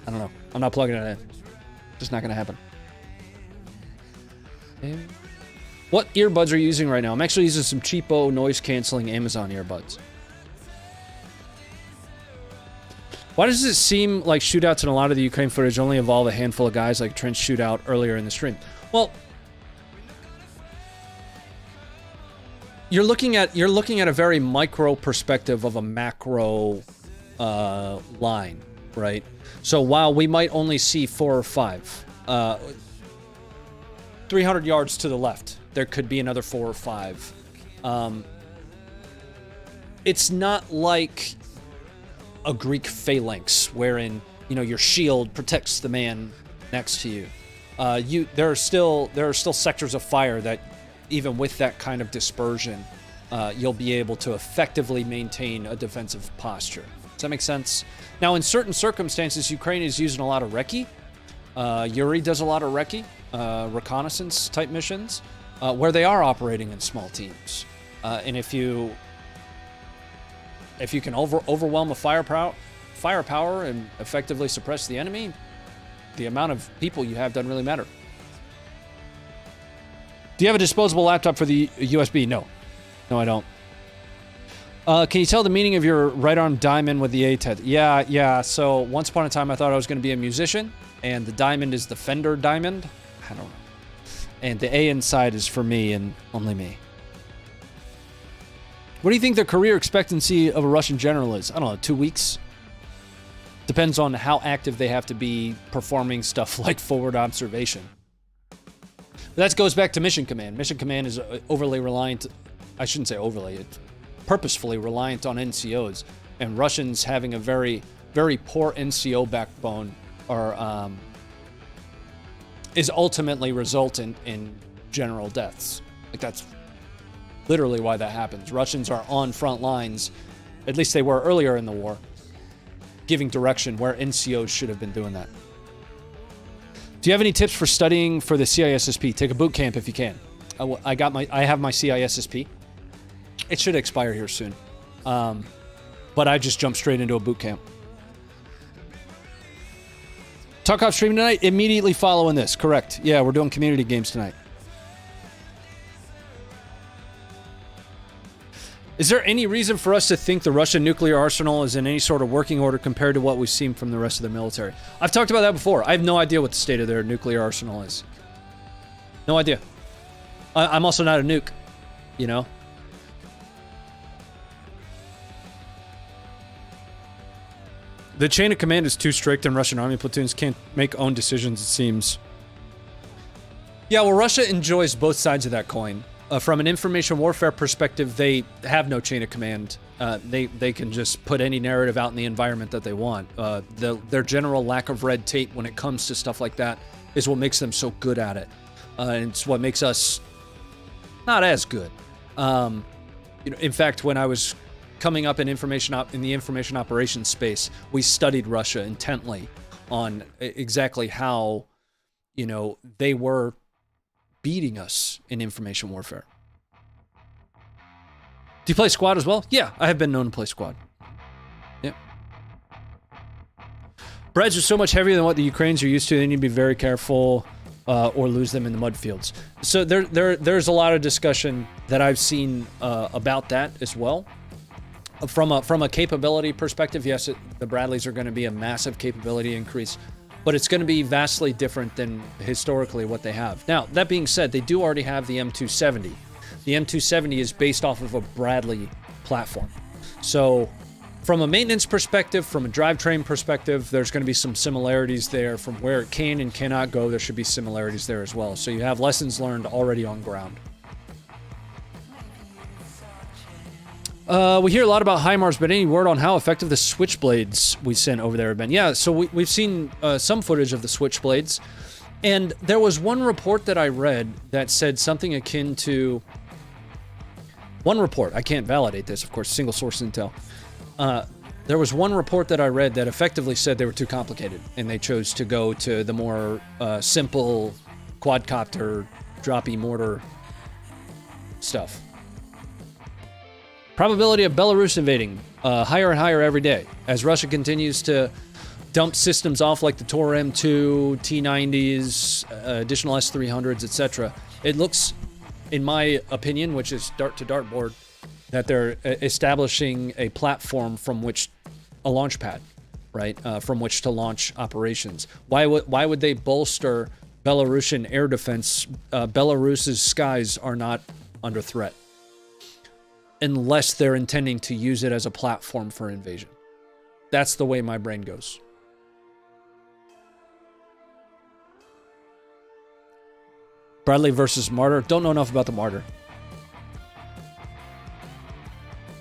I don't know. I'm not plugging it in. Just not gonna happen. What earbuds are you using right now? I'm actually using some cheapo noise-canceling Amazon earbuds. Why does it seem like shootouts in a lot of the Ukraine footage only involve a handful of guys, like trench shootout earlier in the stream? Well, you're looking at a very micro perspective of a macro line, right? So while we might only see 4 or 5, 300 yards to the left, there could be another 4 or 5. It's not like a Greek phalanx, wherein your shield protects the man next to you. There are still sectors of fire that, even with that kind of dispersion, you'll be able to effectively maintain a defensive posture. Does that make sense? Now, in certain circumstances, Ukraine is using a lot of recce. Yuri does a lot of recce, reconnaissance type missions, where they are operating in small teams. And if you can overwhelm a firepower and effectively suppress the enemy, the amount of people you have doesn't really matter. Do you have a disposable laptop for the USB? No. No, I don't. Can you tell the meaning of your right arm diamond with the A-Ted? Yeah. So once upon a time, I thought I was going to be a musician, and the diamond is the Fender diamond. I don't know. And the A inside is for me and only me. What do you think the career expectancy of a Russian general is? I don't know, 2 weeks? Depends on how active they have to be performing stuff like forward observation. But that goes back to Mission Command. Mission Command is overly reliant, I shouldn't say overly, it's purposefully reliant on NCOs. And Russians having a very, very poor NCO backbone is ultimately resultant in general deaths. Like, that's literally why that happens. Russians are on front lines, at least they were earlier in the war, giving direction where NCOs should have been doing that. Do you have any tips for studying for the CISSP? Take a boot camp if you can. I have my CISSP. It should expire here soon. But I just jumped straight into a boot camp. Talk off stream tonight, immediately following this. Correct. Yeah, we're doing community games tonight. Is there any reason for us to think the Russian nuclear arsenal is in any sort of working order compared to what we've seen from the rest of the military? I've talked about that before. I have no idea what the state of their nuclear arsenal is. No idea. I'm also not a nuke, you know? The chain of command is too strict and Russian army platoons can't make own decisions, it seems. Yeah, well, Russia enjoys both sides of that coin. From an information warfare perspective, they have no chain of command. They can just put any narrative out in the environment that they want. Their general lack of red tape when it comes to stuff like that is what makes them so good at it. And it's what makes us not as good. In fact, when I was coming up in the information operations space, we studied Russia intently on exactly how, they were beating us in information warfare. Do you play squad as well? Yeah, I have been known to play squad. Yeah. Breads are so much heavier than what the Ukrainians are used to. They need to be very careful or lose them in the mud fields. So there's a lot of discussion that I've seen about that as well. From a capability perspective, yes, the Bradleys are going to be a massive capability increase, but it's going to be vastly different than historically what they have. Now, that being said, they do already have the M270. The M270 is based off of a Bradley platform. So from a maintenance perspective, from a drivetrain perspective, there's going to be some similarities there. From where it can and cannot go, there should be similarities there as well. So you have lessons learned already on ground. We hear a lot about HIMARS, but any word on how effective the switchblades we sent over there have been? Yeah, so we've seen some footage of the switchblades, and there was one report that I read that said something akin to... One report, I can't validate this, of course, single source intel. There was one report that I read that effectively said they were too complicated, and they chose to go to the more simple quadcopter, droppy mortar stuff. Probability of Belarus invading, higher and higher every day. As Russia continues to dump systems off like the Tor M2, T-90s, additional S-300s, etc. It looks in my opinion, which is dart to dartboard, that they're establishing a platform from which a launch pad, right, from which to launch operations. Why would they bolster Belarusian air defense? Belarus's skies are not under threat unless they're intending to use it as a platform for invasion. That's the way my brain goes. Bradley versus Martyr. Don't know enough about the Martyr.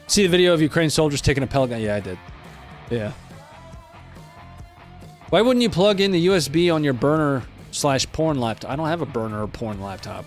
See the video of Ukraine soldiers taking a pellet gun? Yeah, I did. Yeah. Why wouldn't you plug in the USB on your burner/porn laptop? I don't have a burner or porn laptop.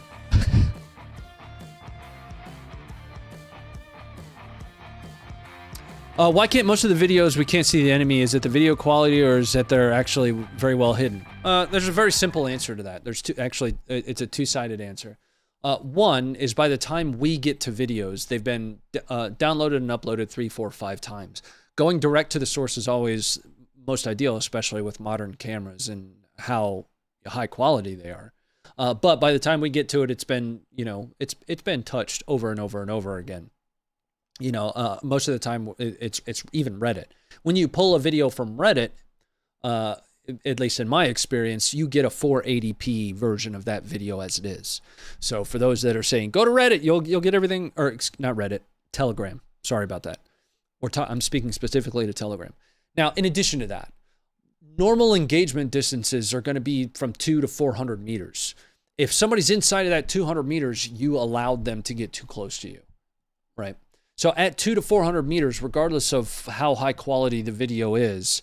Why can't most of the videos we can't see the enemy? Is it the video quality or is it they're actually very well hidden? There's a very simple answer to that. There's two, actually, it's a two-sided answer. One is by the time we get to videos, they've been downloaded and uploaded 3, 4, 5 times. Going direct to the source is always most ideal, especially with modern cameras and how high quality they are. But by the time we get to it, it's been, you know, it's been touched over and over and over again. You know, most of the time it's even Reddit. When you pull a video from Reddit, at least in my experience, you get a 480p version of that video as it is. So for those that are saying, go to Reddit, you'll get everything, or not Reddit, Telegram. Sorry about that. I'm speaking specifically to Telegram. Now, in addition to that, normal engagement distances are going to be from 200 to 400 meters. If somebody's inside of that 200 meters, you allowed them to get too close to you, right? So at 200 to 400 meters, regardless of how high quality the video is,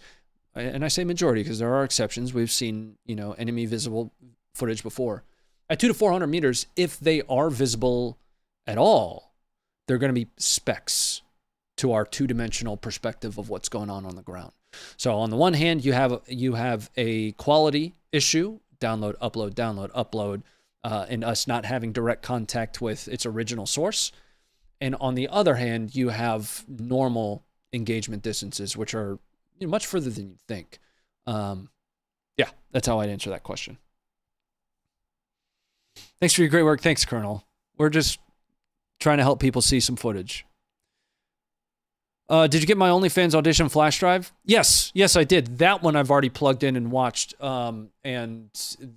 and I say majority because there are exceptions. We've seen, you know, enemy visible footage before. At 200 to 400 meters, if they are visible at all, they're going to be specks to our two-dimensional perspective of what's going on the ground. So on the one hand, you have a quality issue, download, upload, and us not having direct contact with its original source. And on the other hand, you have normal engagement distances, which are much further than you'd think. Yeah, that's how I'd answer that question. Thanks for your great work. Thanks, Colonel. We're just trying to help people see some footage. Did you get my OnlyFans audition flash drive? Yes, I did. That one I've already plugged in and watched. And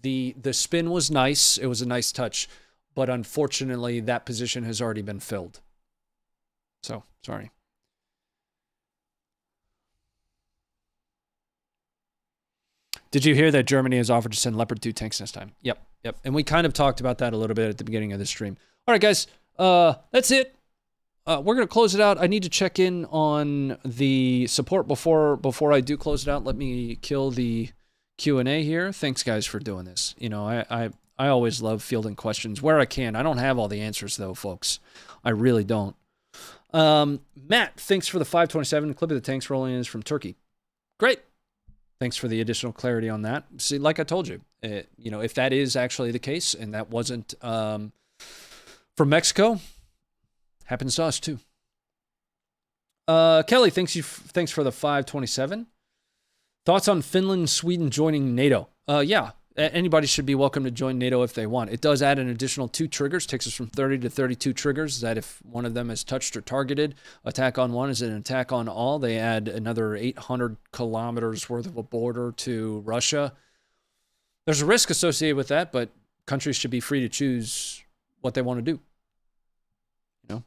the spin was nice. It was a nice touch. But unfortunately, that position has already been filled. So, sorry. Did you hear that Germany has offered to send Leopard 2 tanks next time? Yep. And we kind of talked about that a little bit at the beginning of the stream. All right, guys. That's it. We're going to close it out. I need to check in on the support before I do close it out. Let me kill the Q&A here. Thanks, guys, for doing this. You know, I always love fielding questions where I can. I don't have all the answers, though, folks. I really don't. Matt, thanks for the 527. Clip of the tanks rolling in is from Turkey. Great. Thanks for the additional clarity on that. See, like I told you, you know, if that is actually the case and that wasn't from Mexico, happens to us too. Kelly, thanks for the 527. Thoughts on Finland, Sweden joining NATO? Yeah. Anybody should be welcome to join NATO if they want. It does add an additional 2 triggers, takes us from 30 to 32 triggers, that if one of them is touched or targeted, attack on one is an attack on all. They add another 800 kilometers worth of a border to Russia. There's a risk associated with that, but countries should be free to choose what they want to do. You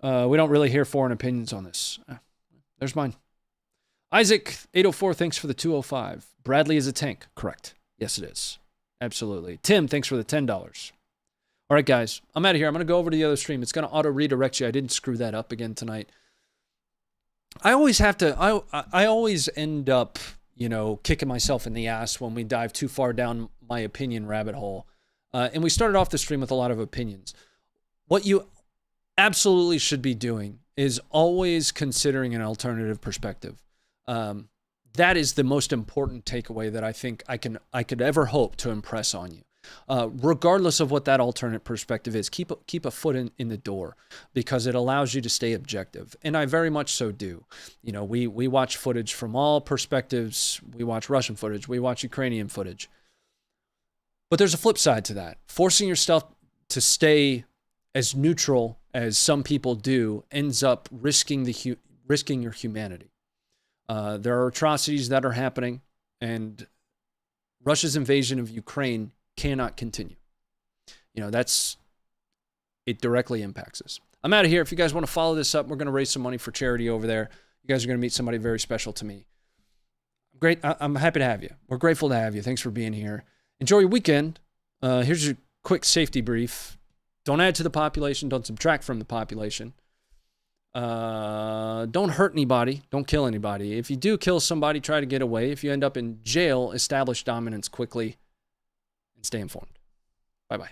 know? We don't really hear foreign opinions on this. There's mine. Isaac, 804, thanks for the 205. Bradley is a tank. Correct. Yes, it is. Absolutely. Tim, thanks for the $10. All right, guys. I'm out of here. I'm going to go over to the other stream. It's going to auto-redirect you. I didn't screw that up again tonight. I always have to... I always end up, you know, kicking myself in the ass when we dive too far down my opinion rabbit hole. And we started off the stream with a lot of opinions. What you absolutely should be doing is always considering an alternative perspective. That is the most important takeaway that I think I could ever hope to impress on you. Regardless of what that alternate perspective is, keep a foot in the door, because it allows you to stay objective. And I very much so do. You know, we watch footage from all perspectives. We watch Russian footage. We watch Ukrainian footage. But there's a flip side to that. Forcing yourself to stay as neutral as some people do ends up risking your humanity. There are atrocities that are happening, and Russia's invasion of Ukraine cannot continue. It directly impacts us. I'm out of here. If you guys want to follow this up, we're going to raise some money for charity over there. You guys are going to meet somebody very special to me. Great. I'm happy to have you. We're grateful to have you. Thanks for being here. Enjoy your weekend. Here's your quick safety brief. Don't add to the population. Don't subtract from the population. Don't hurt anybody. Don't kill anybody. If you do kill somebody, try to get away. If you end up in jail, establish dominance quickly and stay informed. Bye-bye.